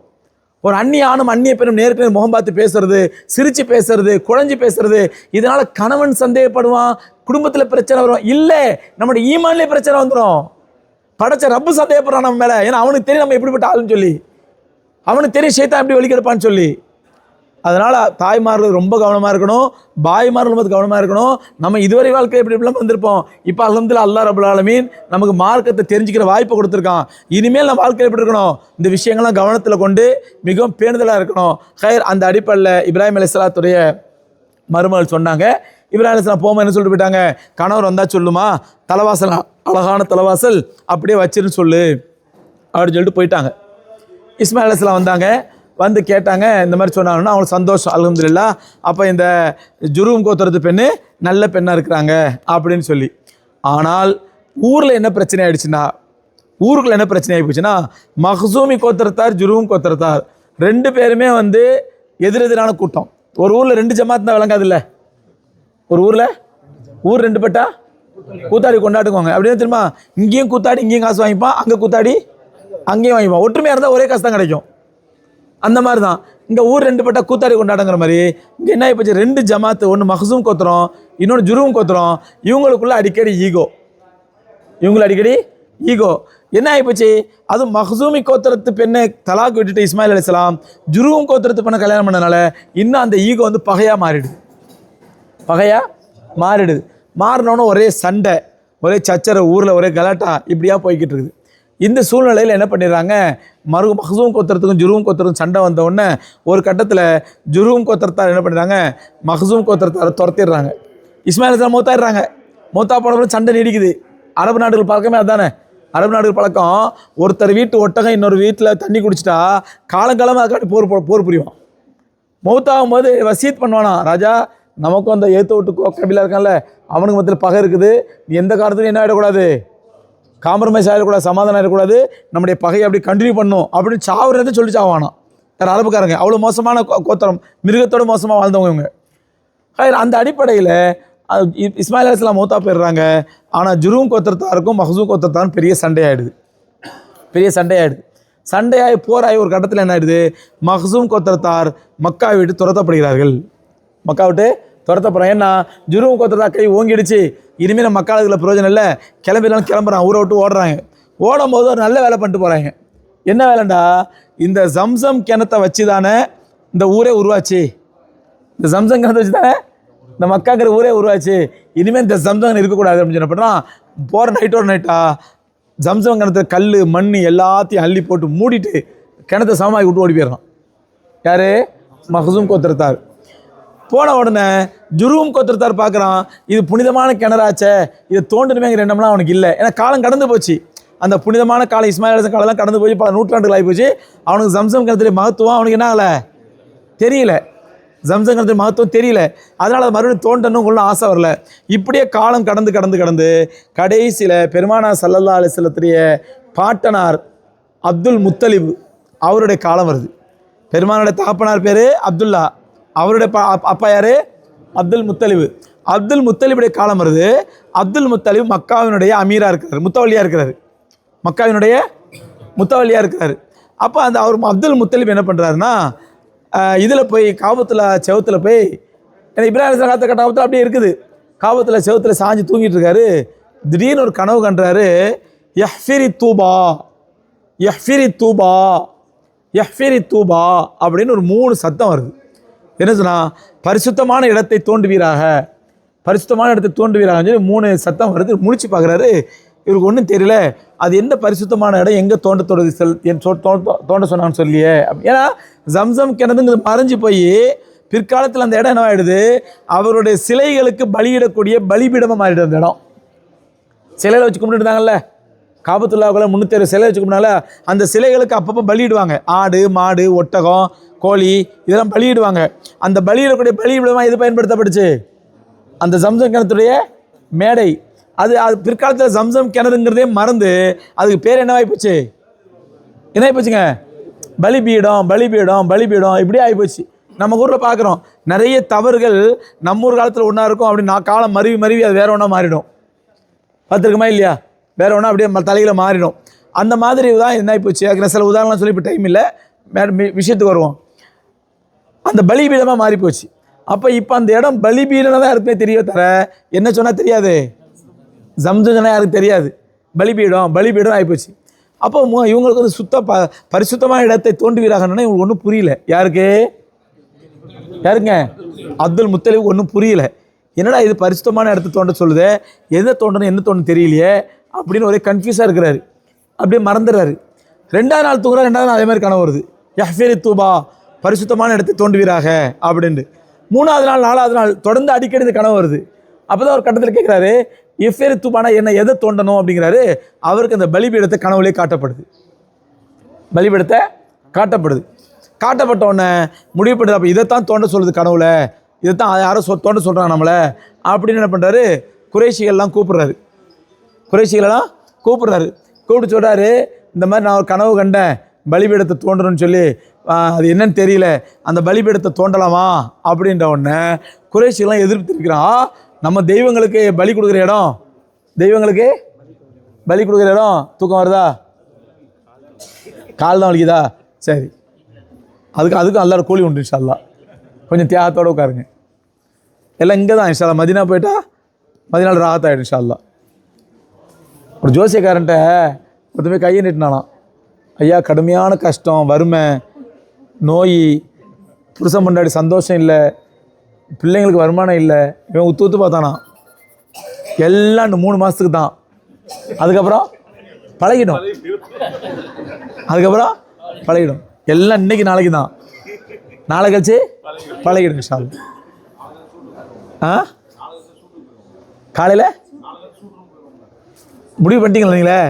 ஒரு அந்நிய ஆணும் அந்நிய பெண்ணும் நேருக்கு நேர் முகம் பார்த்து பேசுறது, சிரிச்சு பேசுறது, குழஞ்சி பேசுறது, இதனால கணவன் சந்தேகப்படுவான், குடும்பத்தில் பிரச்சனை வரும். இல்லை, நம்முடைய ஈமான்லேயே பிரச்சனை வந்துடும். படைச்ச ரப்பு சந்தேகப்படுறான் நம்ம மேலே. ஏன்னா அவனுக்கு தெரியும் நம்ம எப்படிப்பட்ட ஆளுன்னு சொல்லி, அவனுக்கு தெரியும் ஷைத்தான் எப்படி வலிக்கெடுப்பான்னு சொல்லி. அதனால் தாய்மார்கள் ரொம்ப கவனமாக இருக்கணும், பாய்மார்கள் ரொம்ப கவனமாக இருக்கணும். நம்ம இதுவரை வாழ்க்கை எப்படி எப்படிலாம் வந்திருப்போம், இப்போ அல்ஹம்துலில்லாஹ் அல்லாஹ் ரப்பல் ஆலமீன் நமக்கு மார்க்கத்தை தெரிஞ்சுக்கிற வாய்ப்பை கொடுத்துருக்கான். இனிமேல் நம்ம வாழ்க்கை எப்படி இருக்கணும், இந்த விஷயங்கள்லாம் கவனத்தில் கொண்டு மிகவும் பேணுதலாக இருக்கணும். ஹைர், அந்த அடிப்படையில் இப்ராஹிம் அலைஹிஸ்ஸலாத்துடைய மருமகள் சொன்னாங்க, இப்ராஹிம் அலைஹிஸ்ஸலாம் போகும்போது என்ன சொல்லிட்டு போயிட்டாங்க, கணவர் வந்தால் சொல்லுமா, தலைவாசல் அழகான தலைவாசல் அப்படியே வச்சிருன்னு சொல்லு அப்படின்னு சொல்லிட்டு போயிட்டாங்க. இஸ்மாயில் அலைஹிஸ்ஸலாம் வந்தாங்க, வந்து கேட்டாங்க, இந்த மாதிரி சொன்னாங்கன்னா அவங்களுக்கு சந்தோஷம், அல்ஹம்துலில்லாஹ். அப்போ இந்த ஜுரூம் கோத்திரத்து பெண்ணு நல்ல பெண்ணாக இருக்கிறாங்க அப்படின்னு சொல்லி. ஆனால் ஊரில் என்ன பிரச்சனை ஆகிடுச்சுன்னா, ஊருக்குள்ள என்ன பிரச்சனை ஆகி போச்சுன்னா, மஹ்சூமி கோத்திரத்தார் ஜுரூம் கோத்திரத்தார் ரெண்டு பேருமே வந்து எதிரெதிரான கூட்டம். ஒரு ஊரில் ரெண்டு ஜமாத் தான் விளங்காது இல்லை, ஒரு ஊர் ரெண்டு பட்டா கூத்தாடி கொண்டாடுக்குவாங்க. அப்படியே தெரியுமா, இங்கேயும் கூத்தாடி இங்கேயும் காசு வாங்கிப்பான், அங்கே கூத்தாடி அங்கேயும் வாங்கிப்பான். ஒற்றுமையாக இருந்தால் ஒரே காசு தான் கிடைக்கும். அந்த மாதிரி தான் இங்கே ஊர் ரெண்டு பட்டா கூத்தாடி கொண்டாடுங்கிற மாதிரி இங்கே என்ன ஆகிப்போச்சு, ரெண்டு ஜமாத்து, ஒன்று மஹ்சூம் கோத்திரம், இன்னொன்று ஜுரூம் கோத்திரம். இவங்களுக்குள்ள அடிக்கடி ஈகோ என்ன ஆகிப்போச்சு. அதுவும் மஹ்சூமி கோத்திரத்து பெண்ணை தலாக் விட்டுட்டு இஸ்மாயில் அலைஹிஸ்ஸலாம் ஜுரூம் கோத்திரத்து பெண்ணை கல்யாணம் பண்ணனால இன்னும் அந்த ஈகோ வந்து பகையாக மாறிடுது. மாறினோன்னு ஒரே சண்டை, ஒரே சச்சரை, ஊரில் ஒரே கலாட்டா, இப்படியா போய்கிட்டு இருக்குது. இந்த சூழ்நிலையில் என்ன பண்ணிடுறாங்க, மஹ்சூம் கோத்திரத்துக்கும் ஜுரூம் கோத்திரத்துக்கும் சண்டை வந்த உடனே ஒரு கட்டத்தில் ஜுரூம் கோத்திரத்தார் என்ன பண்ணிடுறாங்க, மஹ்சூம் கோத்திரத்தாரை துரத்திடுறாங்க. இஸ்மாயில் அலைஹிஸ்ஸலாம் மௌத்தாயிடுறாங்க. மௌத்தா போனப்பறம் சண்டை நீடிக்குது. அரபு நாடுகள் பழக்கமே அதுதானே, அரபு நாடுகள் பழக்கம். ஒருத்தர் வீட்டு ஒட்டகம் இன்னொரு வீட்டில் தண்ணி குடிச்சிட்டா காலங்காலமாக அதுக்காண்டி போர் புரிவான். மௌத்தாகும் போது வசீத் பண்ணுவானா, ராஜா நமக்கும் அந்த ஏற்ற விட்டு கபிலா இருக்கான்ல, அவனுக்கு மத்தியில் பகை இருக்குது, நீ எந்த காலத்துலையும் என்ன ஆகிடக்கூடாது, காம்ப்ரமைஸ் ஆகிடக்கூடாது, சமாதானம் ஆகிடக்கூடாது, நம்முடைய பகையை அப்படி கண்டினியூ பண்ணும் அப்படின்னு சாவுறதை சொல்லி சாவானா. வேறு அரபுக்காரங்க அவ்வளோ மோசமான கோத்திரம், மிருகத்தோடு மோசமாக வாழ்ந்தவங்க இவங்க. அந்த அடிப்படையில் இஸ்மாயில் அலைஹிஸ்ஸலாம் மௌத்தா போயிடுறாங்க. ஆனால் ஜுரூம் கோத்திரத்தாருக்கும் மஹ்சூம் கோத்திரத்தாரும் பெரிய சண்டையாகிடுது. சண்டையாகி போராகி ஒரு கட்டத்தில் என்ன ஆகிடுது, மஹ்சூம் கோத்திரத்தார் மக்காவை விட்டு துரத்தப்படுகிறார்கள். ஏன்னா ஜுரூம் கோத்திரத்தார் கை ஓங்கிடுச்சு, இனிமேல் நம்ம மக்காளுக்குள்ள பிரயோஜனம் இல்லை, கிளம்புறாங்க, ஊரை விட்டு ஓடுறாங்க. ஓடும்போது ஒரு நல்ல வேலை பண்ணிட்டு போகிறாங்க. என்ன வேலைண்டா, இந்த ஜம்சம் கிணத்தை வச்சு தானே இந்த ஊரே உருவாச்சு, இந்த ஜம்சம் கிணத்தை வச்சு தானே இந்த மக்காங்கிற ஊரே உருவாச்சு, இனிமேல் இந்த ஜம்சம் இருக்கக்கூடாது அப்படின்னு சொன்ன பண்ணுறான். போகிற நைட்டா ஜம்சம் கிணத்துல கல் மண் எல்லாத்தையும் அள்ளி போட்டு மூடிட்டு கிணத்தை சமமாகி விட்டு ஓடி போயிடுறான். யார், மஹ்சூம் கோத்திரத்தார். போன உடனே ஜுரூம் கோத்திரத்தார் பார்க்குறான், இது புனிதமான கிணறாச்சே, இதை தோண்டணுமேங்கிற எண்ணம்லாம் அவனுக்கு இல்லை. ஏன்னா காலம் கடந்து போச்சு, அந்த புனிதமான காலம் இஸ்மாயில் அலைஹிஸ்ஸலாம் காலம்லாம் கடந்து போய் பல நூற்றாண்டுகள் ஆகி போச்சு. அவனுக்கு ஜம்சம் கிணத்துல மகத்துவம் அவனுக்கு என்ன ஆகலை, தெரியல, ஜம்சம் கிணத்துல மகத்துவம் தெரியல. அதனால் அது மறுபடியும் தோண்டணும் கொள்ள ஆசை வரல. இப்படியே காலம் கடந்து கடைசியில் பெருமானார் ஸல்லல்லாஹு அலைஹி வஸல்லத்துடைய பாட்டனார் அப்துல் முத்தலிப் அவருடைய காலம் வருது. பெருமானுடைய தகப்பனார் பேர் அப்துல்லா, அவருடைய அப்பா யார், அப்துல் முத்தலிபுடைய காலம் வருது. அப்துல் முத்தலிப் மக்காவினுடைய அமீராக இருக்கிறார், முத்தவல்லியாக இருக்கிறார். அப்போ அந்த அவர் அப்துல் முத்தலிப் என்ன பண்ணுறாருன்னா, இதில் போய் காபத்துல செவத்தில் போய், ஏன்னா இப்ராஹிம் அலைஹிஸ்ஸலாம் காலத்தில் காபத்தில் அப்படியே இருக்குது, காபத்தில் செவத்தில் சாஞ்சு தூங்கிட்டு இருக்காரு. திடீர்னு ஒரு கனவு கண்டாரு, யஹ்ஃபிரி தூபா அப்படின்னு ஒரு 3 சத்தம் வருது. என்ன சொன்னா, பரிசுத்தமான இடத்தை தோண்டுவீராக சொல்லி 3 சத்தம் வருது. முழிச்சு பார்க்குறாரு, இவருக்கு ஒன்றும் தெரியல, அது எந்த பரிசுத்தமான இடம், எங்கே தோண்ட சொன்னான்னு சொல்லியே. ஏன்னா ஜம்சம் கிணறுங்கிறது மறைஞ்சு போய் பிற்காலத்தில் அந்த இடம் என்ன ஆகிடுது, அவருடைய சிலைகளுக்கு பலியிடக்கூடிய பலிபீடமாக மாறிடுது அந்த இடம். சிலையில் வச்சு கும்பிட்டு இருந்தாங்கல்ல, காபத்துல்லாவுக்குள்ள 360 சிலை வச்சு கும்பிட்டால, அந்த சிலைகளுக்கு அப்பப்போ பலியிடுவாங்க. ஆடு, மாடு, ஒட்டகம், கோழி இதெல்லாம் பலியிடுவாங்க. அந்த பலியிடக்கூடிய பலியிடமாக இது பயன்படுத்தப்படுச்சு, அந்த ஜம்சம் கிணத்துடைய மேடை. அது பிற்காலத்தில் ஜம்சம் கிணறுங்கிறதே மறந்து அதுக்கு பேர் என்னவாகிப்போச்சு? என்ன ஆகிப்போச்சுங்க? பலிபீடம், பலிபீடம், பலிபீடம், இப்படியே ஆகிப்போச்சு. நம்ம ஊரில் பார்க்குறோம் நிறைய தவறுகள் நம்ம ஊர் காலத்தில் ஒன்றா இருக்கும், அப்படி நான் காலம் மருவி அது வேற ஒன்றா மாறிடும். பார்த்துருக்குமா இல்லையா? வேற ஒன்றா அப்படியே தலையில் மாறிடும். அந்த மாதிரி தான் என்ன ஆகிப்போச்சு. அதுக்கு சில உதாரணம் சொல்லி இப்போ டைம் இல்லை, விஷயத்துக்கு வருவோம். அந்த பலிபீடமாக மாறிப்போச்சு. அப்போ இப்போ அந்த இடம் பலிபீடம் தான் யாருக்குமே தெரிய தர, என்ன சொன்னால் தெரியாது, ஜம்சம் சொன்னால் யாருக்கு தெரியாது, பலிபீடம் பலிபீடம் ஆகிப்போச்சு. அப்போ இவங்களுக்கு வந்து பரிசுத்தமான இடத்தை தோண்டுவீராகன்னா இவங்களுக்கு ஒன்றும் புரியல. யாருங்க? அப்துல் முத்தலிப் ஒன்றும் புரியல. என்னடா இது பரிசுத்தமான இடத்தை தோண்ட சொல்லுது, எதை தோண்டணும் என்ன தோண்டணும் தெரியலையே அப்படின்னு ஒரே கன்ஃபியூஸாக இருக்கிறாரு. அப்படியே மறந்துடுறாரு. 2வது நாள் தூங்குறா, 2வது நாள் அதே மாதிரி கனவு வருது, யஹ்ஃபிரி தூபா, பரிசுத்தமான இடத்தை தோண்டுவீராக அப்படின்ட்டு. 3வது நாள் 4வது நாள் தொடர்ந்து அடிக்கடி இந்த கனவு வருது. அப்போ தான் ஒரு கட்டத்தில் கேட்குறாரு, யஹ்ஃபிரி தூபானா என்ன, எதை தோண்டணும் அப்படிங்கிறாரு. அவருக்கு அந்த பலிபீடத்தை கனவுலேயே காட்டப்படுது. பலிபீடத்தை காட்டப்பட்ட உடனே முடிவுப்படுது, அப்போ இதைத்தான் தோண்ட சொல்லுது கனவுல, இதைத்தான் யாரோ தோண்ட சொல்கிறாங்க நம்மளை அப்படின்னு என்ன பண்ணுறாரு, குறைஷிகள்லாம் கூப்பிட்றாரு. கூப்பிட்டு சொல்கிறாரு, இந்த மாதிரி நான் ஒரு கனவு கண்டேன், பலிபீடத்தை தோண்டணும்னு சொல்லி, அது என்னன்னு தெரியல, அந்த பலிபீடத்தை தோண்டலாமா அப்படின்ற உடனே குறைஷிகள்லாம் எதிர்ப்பு தெரிவிக்கிறான். நம்ம தெய்வங்களுக்கு பலி கொடுக்குற இடம், தூக்கம் வருதா, கால் தான் வலிக்குதா, சரி அதுக்கும் அல்லாஹ் கூலி உண்டு இன்ஷா அல்லாஹ், கொஞ்சம் தியாகத்தோடு உட்காருங்க. எல்லாம் இங்கே தான் இன்ஷா அல்லாஹ். மதினா போயிட்டா மதினாவில் ராகத் ஆகிடும் இன்ஷா அல்லாஹ். ஒரு ஜோசியக்காரன்ட்ட ஒருத்தமே கையை நீட்டினாலாம், ஐயா கடுமையான கஷ்டம், வறுமை, நோய், புருஷன் முன்னாடி சந்தோஷம் இல்லை, பிள்ளைங்களுக்கு வருமானம் இல்லை. இவன் உத்து பார்த்தானா, எல்லாம் இந்த 3 மாதத்துக்கு தான், அதுக்கப்புறம் பழகிடும், எல்லாம் இன்னைக்கு நாளைக்கு தான், நாளை கழிச்சு பழகிடும் இன்ஷா அல்லாஹ். காலையில் முடிவு பண்ணிட்டீங்களா நீங்களே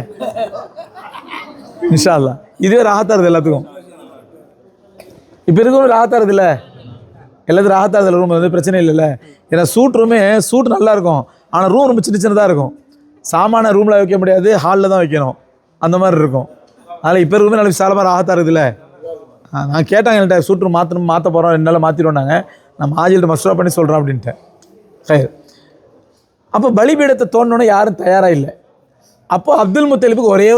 இன்ஷா அல்லாஹ். இதுவே ராகத்தாருது எல்லாத்துக்கும், இப்போ இருக்கிற ராகத்தாருது இல்லை, எல்லாத்துக்கும் ராகத்தாருது ரூம் வந்து பிரச்சனை இல்லைல்ல. ஏன்னா சூட் நல்லா இருக்கும், ஆனால் ரூம் ரொம்ப சின்னதாக இருக்கும், சாமான ரூமில் வைக்க முடியாது, ஹாலில் தான் வைக்கணும், அந்த மாதிரி இருக்கும். அதனால் இப்போ இருக்குமே நல்ல விசாலமாக ராகத்தாருது இல்லை. நான் கேட்டாங்க என்கிட்ட, சூட்ரு மாற்ற போகிறோம், 2 நாள் மாற்றிடுவோம்னாங்க. நான் ஆஜில்கிட்ட மசூரா பண்ணி சொல்கிறேன் அப்படின்ட்டேன். சரி, அப்போ பலிபீடத்தை தோண்டணுன்னு யாரும் தயாராக இல்லை. அப்போது அப்துல் முத்தலிபுக்கு ஒரே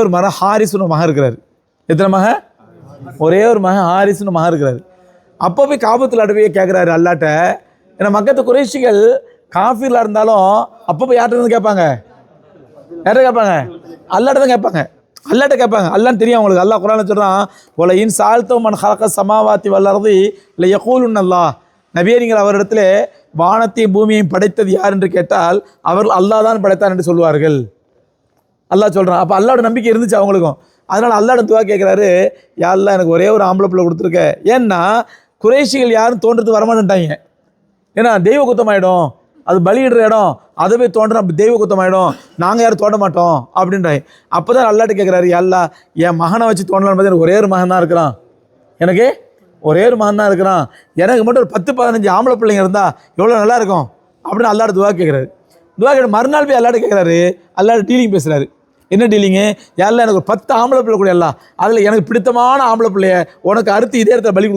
ஒரு மகன் ஹாரிஸ்னு மகன் இருக்கிறார். எத்தனை மகன்? ஒரே ஒரு மகன் ஹாரிஸ்னு மகன் இருக்கிறார். அப்போ போய் காபத்தில் அடுப்பையே கேட்குறாரு அல்லாட்ட. ஏன்னா மக்கத்து குறைஷிகள் காஃபிரில் இருந்தாலும் அப்போ யார்கிட்ட இருந்து கேட்பாங்க? அல்லாட்ட தான் கேட்பாங்க. அல்லான்னு தெரியும் அவங்களுக்கு. அல்லாஹ் குர்ஆன்ல சொல்கிறான், ஒல இன் சால்தோ மன் ஹலக சமாவாத்தி வல்லர்தி இல்லை யகூலுன் அல்லாஹ். நபியே நீங்கள் அவரிடத்துல வானத்தையும் பூமியையும் படைத்தது யார் என்று கேட்டால் அவர்கள் அல்லாஹ் தான் படைத்தான் என்று சொல்வார்கள். அல்லாஹ் சொல்கிறான். அப்போ அல்லாஹோட நம்பிக்கை இருந்துச்சு அவங்களுக்கும். அதனால் அல்லாஹ்ட துவா கேட்குறாரு, யா அல்லாஹ் எனக்கு ஒரே ஒரு ஆம்பளை பிள்ளை கொடுத்துருக்க. ஏன்னா குறைஷிகள் யாரும் தோன்றதுக்கு வரமாட்டாங்க. ஏன்னா தெய்வ குத்தமாயிடும், அது பலியிடுற இடம், அதை போய் தோன்ற தெய்வ குத்தமாயிடும், நாங்கள் யாரும் தோண்ட மாட்டோம் அப்படின்றாங்க. அப்போ தான் அல்லாட்ட கேட்குறாரு, யா அல்லாஹ் என் மகனை வச்சு தோண்டலான்னு பார்த்து எனக்கு ஒரே ஒரு மகன் தான் இருக்கிறான், எனக்கு மட்டும் ஒரு 10-15 ஆம்பளை பிள்ளைங்க இருந்தால் எவ்வளோ நல்லா இருக்கும் அப்படின்னு அல்லாட்ட துவா கேட்குறாரு. துவா கேட்டு மறுநாள் போய் அல்லாட்ட கேட்குறாரு. அல்லாட்ட டீலிங் பேசுகிறாரு. என்ன டீலிங்கு? யாரில் எனக்கு ஒரு 10 ஆம்பளை பிள்ளை கூட எல்லாம், அதில் எனக்கு பிடித்தமான ஆம்பளை பிள்ளைய உனக்கு அறுத்து இதே இடத்துல பலி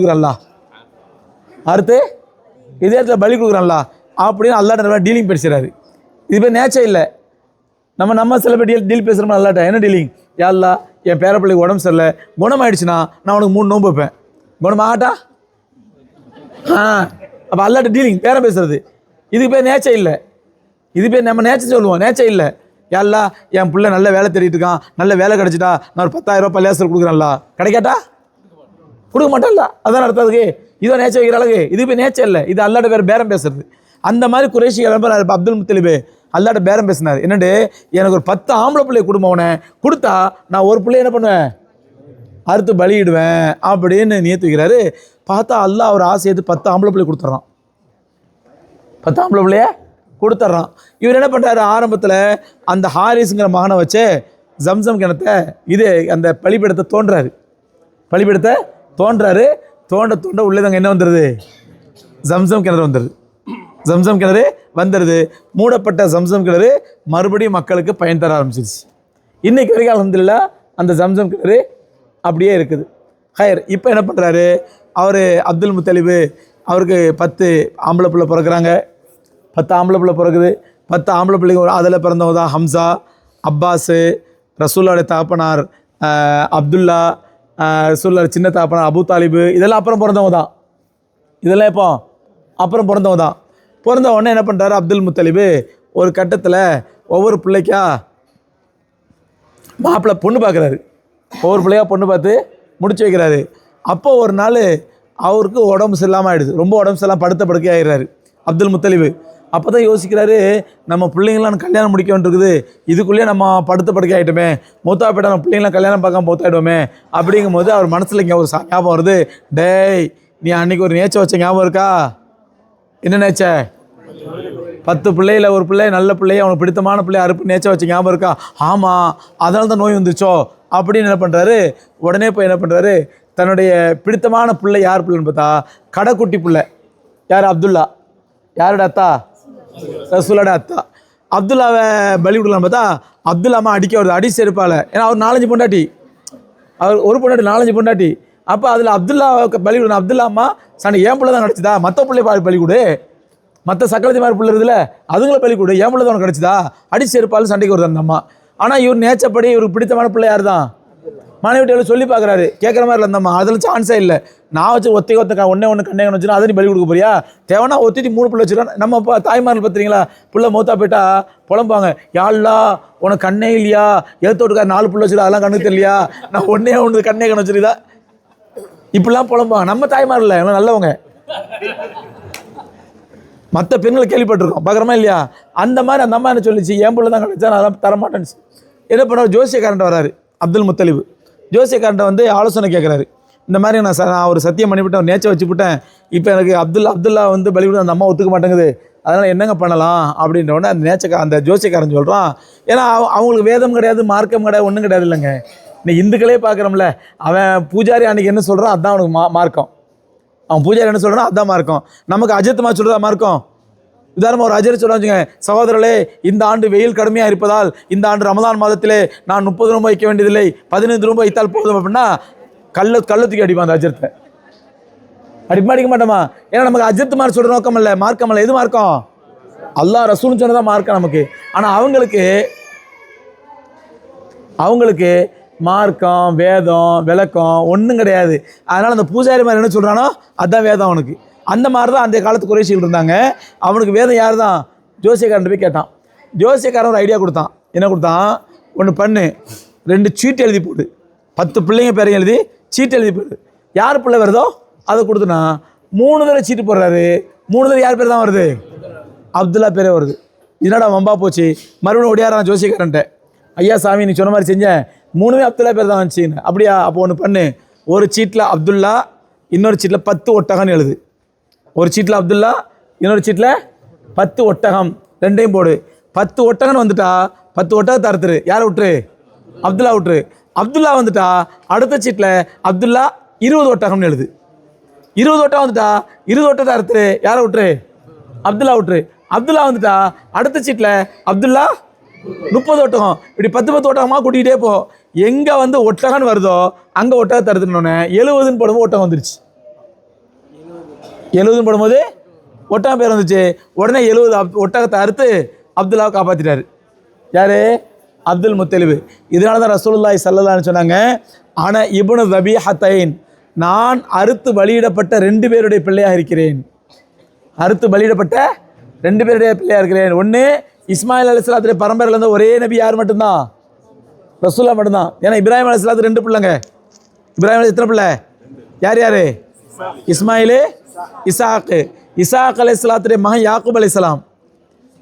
கொடுக்குறான்ல, அப்படின்னு அல்லாட்ட நல்லா டீலிங் பேசுகிறாரு. இது பேர் நேச்சர் இல்லை. நம்ம சில பேர் டீல் பேசுகிறோம் அல்லாட்ட. என்ன டீலிங்? யா அல்லாஹ் என் பேர பிள்ளைக்கு உடம்பு சரியில்லை, குணமாயிடுச்சுன்னா நான் உனக்கு 3 நோன்பு வைப்பேன், குணமாகட்டா? அப்போ அல்லாட்ட டீலிங் பேரம் பேசுறது. இதுக்கு பேர் நேச்சர் இல்லை. இது பேர் நம்ம நேச்சர் சொல்லுவோம், நேச்சர் இல்லை. யா அல்லாஹ் என் பிள்ளை நல்ல வேலை தேடிட்டு இருக்கான், நல்ல வேலை கிடச்சிட்டா நான் ஒரு 10,000 ரூபாய் பள்ளியாசல் கொடுக்குறேன்ல, கிடைக்காட்டா? கொடுக்க மாட்டேன்ல, அதான் நடத்தாதுக்கு. இதோ நேச்சர் வைக்கிற அழகு. இது பேர் நேச்சர் இல்லை, இது அல்லாட்ட பேர் பேரம் பேசுறது. அந்த மாதிரி குறைஷி அப்துல் முத்தலிபு அல்லாட்ட பேரம் பேசினார். என்னண்டு, எனக்கு ஒரு 10 ஆம்பளை பிள்ளைய குடும்பவனை கொடுத்தா நான் ஒரு பிள்ளைய என்ன பண்ணுவேன், அறுத்து பலியிடுவேன் அப்படின்னு நியத்து வைக்கிறாரு. பார்த்தா அல்லாஹ் ஒரு ஆசையத்து 10 ஆம்பளை பிள்ளை கொடுத்துட்றான். 10 ஆம்பளை பிள்ளைய கொடுத்துட்றான். இவர் என்ன பண்ணுறாரு, ஆரம்பத்தில் அந்த ஹாரிஸுங்கிற மகனை வச்சு ஜம்சம் கிணத்தை அந்த பலிபீடத்தை தோன்றாரு. தோண்ட உள்ளதாங்க என்ன வந்துடுது, ஜம்சம் கிணறு வந்துடுது. மூடப்பட்ட ஜம்சம் கிணறு மறுபடியும் மக்களுக்கு பயன் தர ஆரம்பிச்சிருச்சு. இன்றைக்கு வரைக்கும் அல்ஹம்துலில்லாஹ் அந்த ஜம்சம் கிணறு அப்படியே இருக்குது. ஹயர் இப்போ என்ன பண்ணுறாரு, அவர் அப்துல் முத்தலிபு அவருக்கு 10 ஆம்பளை பிள்ளை பிறக்கிறாங்க. 10 ஆம்பளை பிள்ளை பிறகுது. 10 ஆம்பளை பிள்ளைங்க அதில் பிறந்தவங்க தான் ஹம்சா, அப்பாஸு, ரசூலுல்லாஹ்வுடைய தகப்பனார் அப்துல்லா, ரசூலுல்லாஹ் சின்ன தகப்பனார் அபு தாலிபு, இதெல்லாம் அப்புறம் பிறந்தவங்க தான். இதெல்லாம் இப்போ அப்புறம் பிறந்தவங்க தான். பிறந்த உடனே என்ன பண்ணுறாரு அப்துல் முத்தலிபு, ஒரு கட்டத்தில் ஒவ்வொரு பிள்ளைக்கா மாப்பிள்ளை பொண்ணு பார்க்குறாரு. ஒவ்வொரு பிள்ளையா பொண்ணு பார்த்து முடிச்சு வைக்கிறாரு. அப்போ ஒரு நாள் அவருக்கு உடம்பு சரியில்லாமல் ஆகிடுது. ரொம்ப உடம்பு சரியில்லாமல் படுத்த படுக்கை ஆகிடுறாரு அப்துல் முத்தலிபு. அப்போ தான் யோசிக்கிறாரு, நம்ம பிள்ளைங்களாம் கல்யாணம் முடிக்க வேண்டியிருக்குது, இதுக்குள்ளேயே நம்ம படுத்த படுக்கை ஆகிட்டோமே, மூத்தா போய்ட்டா நம்ம பிள்ளைங்களாம் கல்யாணம் பார்க்காம மூத்தாயிடுவோமே. அப்படிங்கும் போது அவர் மனசில் இங்கே ஒரு ஞாபகம் வருது, டேய் நீ அன்றைக்கி ஒரு நேச்சை வச்ச ஞாபகம் இருக்கா? என்ன நேச்ச? 10 பிள்ளையில் ஒரு பிள்ளை நல்ல பிள்ளையை அவனுக்கு பிடித்தமான பிள்ளையை அறுப்பு நேச்சை வச்ச ஞாபகம் இருக்கா? ஆமாம், அதனால தான் நோய் வந்துச்சோ அப்படின்னு என்ன பண்ணுறாரு. உடனே போய் என்ன பண்ணுறாரு, தன்னுடைய பிடித்தமான பிள்ளை யார் பிள்ளைன்னு பார்த்தா கடைக்குட்டி பிள்ளை யார், அப்துல்லா. யாரோட அத்தா? ரசூலோட அத்தா. அப்துல்லாவை பலி விடலான்னு பார்த்தா அப்துல்லாமா அடிக்க வருது, அடி செருப்பால். ஏன்னா அவர் 4-5 பொண்டாட்டி, அவர் ஒரு பொண்டாட்டி 4-5 பொண்டாட்டி. அப்போ அதில் அப்துல்லாவுக்கு பலி விடணும். அப்துல்லாமா சண்டை என் பிள்ளை தான் கிடச்சிதா, மற்ற பிள்ளை பலி கொடு, மற்ற சக்கரத்தி மாதிரி பிள்ளை இருக்குதுல்ல அதுங்களை பலி கொடு, என் பிள்ளை தான் உனக்கு கிடச்சிதா, அடி செருப்பால் சண்டைக்கு வருது அந்த அம்மா. ஆனால் இவர் நேச்சப்படி இவருக்கு பிடித்தமான பிள்ளை யார் தான், மனைவிட்டு சொல்லி பார்க்குறாரு. கேட்குற மாதிரி இல்லை அந்த அம்மா, அதில் சான்ஸே இல்லை. நான் வச்சு ஒத்த ஒன்றே கண்ணேகன் வச்சுனா அதை நீ பலி கொடுக்க போறியா? தேவைன்னா ஒத்திட்டு 3 பிள்ளை வச்சுருக்கேன். நம்ம தாய்மார்கள் பார்த்துறீங்களா, பிள்ளை மூத்தா போயிட்டா புலம்புவாங்க, யாழ்லா உனக்கு கண்ணே இல்லையா, எழுத்தோட்டுக்கார் 4 பிள்ளை வச்சுருக்கா, அதெல்லாம் கண்ணுக்கு தெரியலையா, நான் ஒன்று கண்ணேகன் வச்சுருக்கா, இப்படிலாம் புலம்புவாங்க. நம்ம தாய்மார்கள் இல்லை, எல்லாம் நல்லவங்க. மற்ற பெண்களை கேள்விப்பட்டிருக்கோம், பார்க்குறமா இல்லையா? அந்த மாதிரி அந்த அம்மா என்ன சொல்லிச்சு, என் பிள்ளை தான் கிடச்சா நான் அதெல்லாம் தரமாட்டேன்னு. என்ன பண்ணுவார், ஜோசியக்காரன்ட்ட வராரு அப்துல் முத்தலிபு. ஜோசியக்காரன்ட்ட வந்து ஆலோசனை கேட்குறாரு. இந்த மாதிரி நான் ஒரு சத்தியம் பண்ணிவிட்டேன், நேச்சை வச்சுவிட்டேன், இப்போ எனக்கு அப்துல்லா வந்து பலிவிட அந்த அம்மா ஒத்துக்க மாட்டேங்குது, அதனால் என்னங்க பண்ணலாம் அப்படின்ற உடனே அந்த ஜோசியக்காரன் சொல்கிறான், ஏன்னா அவங்களுக்கு வேதம் கிடையாது, மார்க்கம் கிடையாது, ஒன்றும் கிடையாது இல்லைங்க. இன்னைக்கு இந்துக்களே பார்க்குறோம்ல, அவன் பூஜாரி அன்றைக்கி என்ன சொல்கிறான் அதுதான் அவனுக்கு மார்க்கம். அவன் பூஜாரி என்ன சொல்கிறான் அதுதான் மார்க்கம். நமக்கு அஜித்மா சொல்கிறதா மார்க்கம். உதாரணமாக ஒரு அஜர் சொல்ல வச்சுங்க, சகோதரர்களே இந்த ஆண்டு வெயில் கடுமையாக இருப்பதால் இந்த ஆண்டு ரமதான் மாதத்திலே நான் 30 ரூபாய் வைக்க வேண்டியதில்லை, 15 ரூபாய் வைத்தால் போதும் அப்படின்னா கள்ளத்துக்கு அடிப்பான். அந்த அஜத்தை அடிக்க மாட்டோமா? ஏன்னா நமக்கு அஜித் மாதிரி சொல்கிற நோக்கம் இல்லை, மார்க்கம் இல்லை. எது மார்க்கம்? அல்லாஹ் ரசூல்னு சொன்னதான் மார்க்கம் நமக்கு. ஆனால் அவங்களுக்கு மார்க்கம் வேதம் விளக்கம் ஒன்றும் கிடையாது. அதனால் அந்த பூஜாரி மாதிரி என்ன சொல்கிறானோ அதுதான் வேதம் அவனுக்கு. அந்த மாதிரி தான் அந்த காலத்து குறைஷிகள் இருந்தாங்க. அவனுக்கு வேதம் யார் தான்? ஜோசியக்காரன் போய் கேட்டான். ஜோசியக்காரன் ஒரு ஐடியா கொடுத்தான். என்ன கொடுத்தான், ஒன்று பண்ணு, 2 சீட்டு எழுதி போடு, 10 பிள்ளைங்க பேரையும் எழுதி சீட்டு எழுதி போடு, யார் பிள்ளை வருதோ அதை கொடுத்துனா 3 தடவை சீட்டு போடுறாரு. 3 தடவை யார் பேர் தான் வருது? அப்துல்லா பேரே வருது. இதனடா வம்பா போச்சு. மறுபடியும் ஒடியாரான் ஜோசியக்காரன்ட்ட, ஐயா சாமி நீ சொன்ன மாதிரி செஞ்சேன், 3மே அப்துல்லா பேர் தான் வந்துச்சின்னு. அப்படியா? அப்போ ஒன்று பண்ணு, ஒரு சீட்டில் அப்துல்லா, இன்னொரு சீட்டில் 10 ஒட்டகம்னு எழுது. ஒரு சீட்டில் அப்துல்லா, இன்னொரு சீட்டில் 10 ஒட்டகம், 2டையும் போடு. 10 ஒட்டகம்னு வந்துட்டா 10 ஒட்டகத்தை அறுத்துரு, யாரை விட்டுரு? அப்துல்லா விட்டுரு. அப்துல்லா வந்துட்டா அடுத்த சீட்டில் அப்துல்லா 20 ஒட்டகம்னு எழுது. 20 ஒட்டகம் வந்துட்டா 20 ஒட்டகத்தை அறுத்துரு, யாரை விட்டுரு? அப்துல்லா விட்டுரு. அப்துல்லா வந்துட்டா அடுத்த சீட்டில் அப்துல்லா 30 ஒட்டகம். இப்படி 10 ஒட்டகமாக கூட்டிகிட்டே போ. எங்கே வந்து ஒட்டகம்னு வருதோ அங்கே ஒட்டகத்தை அறுத்துனோடனே 70ன்னு போடும்போது ஒட்டகம் வந்துருச்சு. 70ன்னு போடும்போது ஒட்டகம் பேர் வந்துச்சு. உடனே 70 ஒட்டகத்தை அறுத்து அப்துல்லாவை காப்பாற்றிட்டாரு. யார்? அப்துல் முத்தலிபு. இதனால தான் ரசூலுல்லாஹி ஸல்லல்லாஹு அலைஹி சொன்னாங்க, ஆனா இப்னு ரபீஹத்தைன், நான் அறுத்து பலியிடப்பட்ட 2 பேருடைய பிள்ளையாக இருக்கிறேன். அறுத்து பலியிடப்பட்ட 2 பேருடைய பிள்ளையாக இருக்கிறேன். ஒன்று இஸ்மாயில் அலைஹிஸ்ஸலாத்துடைய பரம்பரையில் இருந்த ஒரே நபி யார் மட்டும்தான்? ரசூலுல்லாஹ் மட்டும்தான். ஏன்னா இப்ராஹிம் அலைஹிஸ்ஸலாத்து 2 பிள்ளைங்க. இப்ராஹிம் எத்தனை பிள்ளை? யார்? இஸ்மாயில், இசாக்கு. இசாக் அலைஹிஸ்ஸலாத்துடைய மகன் யாக்கூப் அலைஹிஸ்ஸலாம்.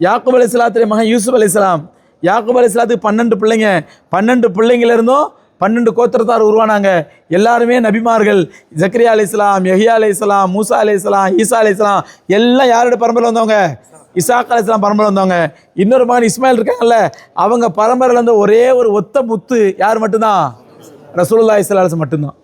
யாக்கூப் அலைஹிஸ்ஸலாத்துடைய மகன் யூசுப் அலைஹிஸ்ஸலாம். யாக்கூப் அலைஹிஸ்ஸலாத்துக்கு 12 பிள்ளைங்க. 12 பிள்ளைங்கள இருந்தும் 12 கோத்திரத்தார் உருவானாங்க. எல்லாருமே நபிமார்கள். ஜக்கரியா அலைஹிஸ்ஸலாம், யஹ்யா அலைஹிஸ்ஸலாம், மூசா அலைஹிஸ்ஸலாம், ஈசா அலைஹிஸ்ஸலாம் எல்லாம் யாரோட பரம்பரையில் வந்தவங்க? இசாக் அலைஹிஸ்ஸலாம் பரம்பரை வந்தவங்க. இன்னொரு மகன் இஸ்மாயில் இருக்காங்கல்ல, அவங்க பரம்பரையில் இருந்த ஒரே ஒரு ஒத்த முத்து யார் மட்டும்தான்? ரசூலுல்லாஹி ஸல்லல்லாஹு அலைஹி வஸல்லம் மட்டும்தான்.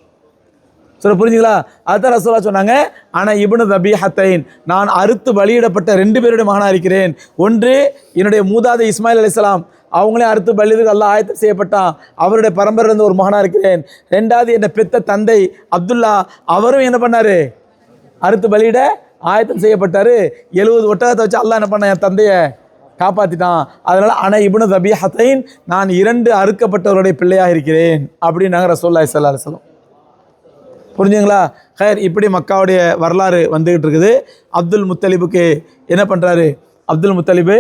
சொல்ல புரிஞ்சுங்களா? அதுதான் ரசூலுல்லாஹ் சொன்னாங்க, ஆனால் இப்னு தபீஹத்தைன், நான் அறுத்து பலியிடப்பட்ட 2 பேருடைய மகனாக இருக்கிறேன். ஒன்று என்னுடைய மூதாதை இஸ்மாயில் அலைஹிஸ்ஸலாம், அவங்களே அறுத்து பலியிடுக்கு அல்லாஹ் ஆயத்தம் செய்யப்பட்டான், அவருடைய பரம்பரையிலிருந்து ஒரு மகனாக இருக்கிறேன். 2வது என்னை பெத்த தந்தை அப்துல்லா, அவரும் என்ன பண்ணார்? அறுத்து பலியிட ஆயத்தம் செய்யப்பட்டார். 70 ஒட்டகத்தை வச்சு அல்லாஹ் என்ன பண்ண என் தந்தையை காப்பாற்றிட்டான். அதனால் ஆனால் இப்னு தபீஹத்தைன், நான் 2 அறுக்கப்பட்டவருடைய பிள்ளையாக இருக்கிறேன் அப்படின்னாங்க ரசூலுல்லாஹி ஸல்லல்லாஹு அலைஹி வஸல்லம். புரிஞ்சுங்களா? ஹைர், இப்படி மக்காவுடைய வரலாறு வந்துக்கிட்டு இருக்குது. அப்துல் முத்தலிபுக்கு என்ன பண்ணுறாரு? அப்துல் முத்தலிபு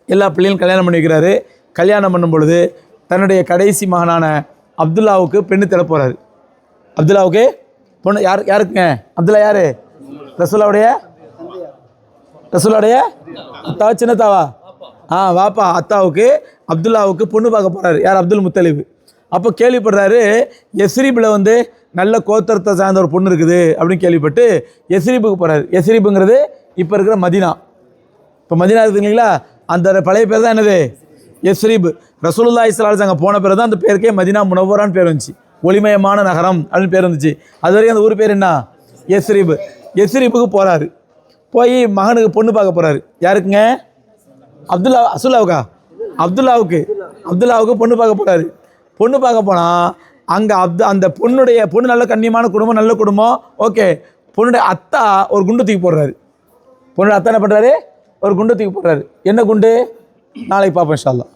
எல்லா பிள்ளைகளும் கல்யாணம் பண்ணி வைக்கிறாரு. கல்யாணம் பண்ணும் பொழுது தன்னுடைய கடைசி மகனான அப்துல்லாவுக்கு பெண்ணு தேட போகிறாரு. அப்துல்லாவுக்கு பொண்ணு யாருக்குங்க? அப்துல்லா யார்? ரசூலுடைய அத்தாவா சின்னத்தாவா? வாப்பா அத்தாவுக்கு அப்துல்லாவுக்கு பொண்ணு பார்க்க போகிறாரு. யார்? அப்துல் முத்தலிபு. அப்போ கேள்விப்படுறாரு, எஸ்ரீபில் நல்ல கோத்திரத்தை சார்ந்த ஒரு பொண்ணு இருக்குது அப்படின்னு கேள்விப்பட்டு எஸ்ரீபுக்கு போகிறாரு. எஸ்ரீபுங்கிறது இப்போ இருக்கிற மதினா. இப்போ மதினா இருக்குது இல்லைங்களா, அந்த பழைய பேர் தான் என்னது? எஸ்ரீப். ரசூலுல்லாஹி ஸல்லல்லாஹு அலைஹி வஸல்லம் அங்கே போன பேர் தான் அந்த பேருக்கே மதினா முனவ்வரான்னு பேர் வந்துச்சு. ஒளிமயமான நகரம் அப்படின்னு பேர் வந்துச்சு. அது வரைக்கும் அந்த ஊர் பேர் என்ன? எஸ்ரீப். எஸ்ரீபுக்கு போகிறாரு. போய் மகனுக்கு பொண்ணு பார்க்க போகிறாரு. யாருக்குங்க? அப்துல்லாவுக்கு பொண்ணு பார்க்க போகிறாரு. பொண்ணு பார்க்க போனால் அங்கே அந்த பொண்ணு நல்ல கண்ணியமான குடும்பம், நல்ல குடும்பம், ஓகே. பொண்ணுடைய அத்தா ஒரு குண்டு தூக்கி போடுறாரு. பொண்ணுடைய அத்தா என்ன பண்ணுறாரு? ஒரு குண்டு தூக்கி போடுறாரு. என்ன குண்டு? நாளைக்கு பார்ப்போம் இன்ஷா அல்லாஹ்.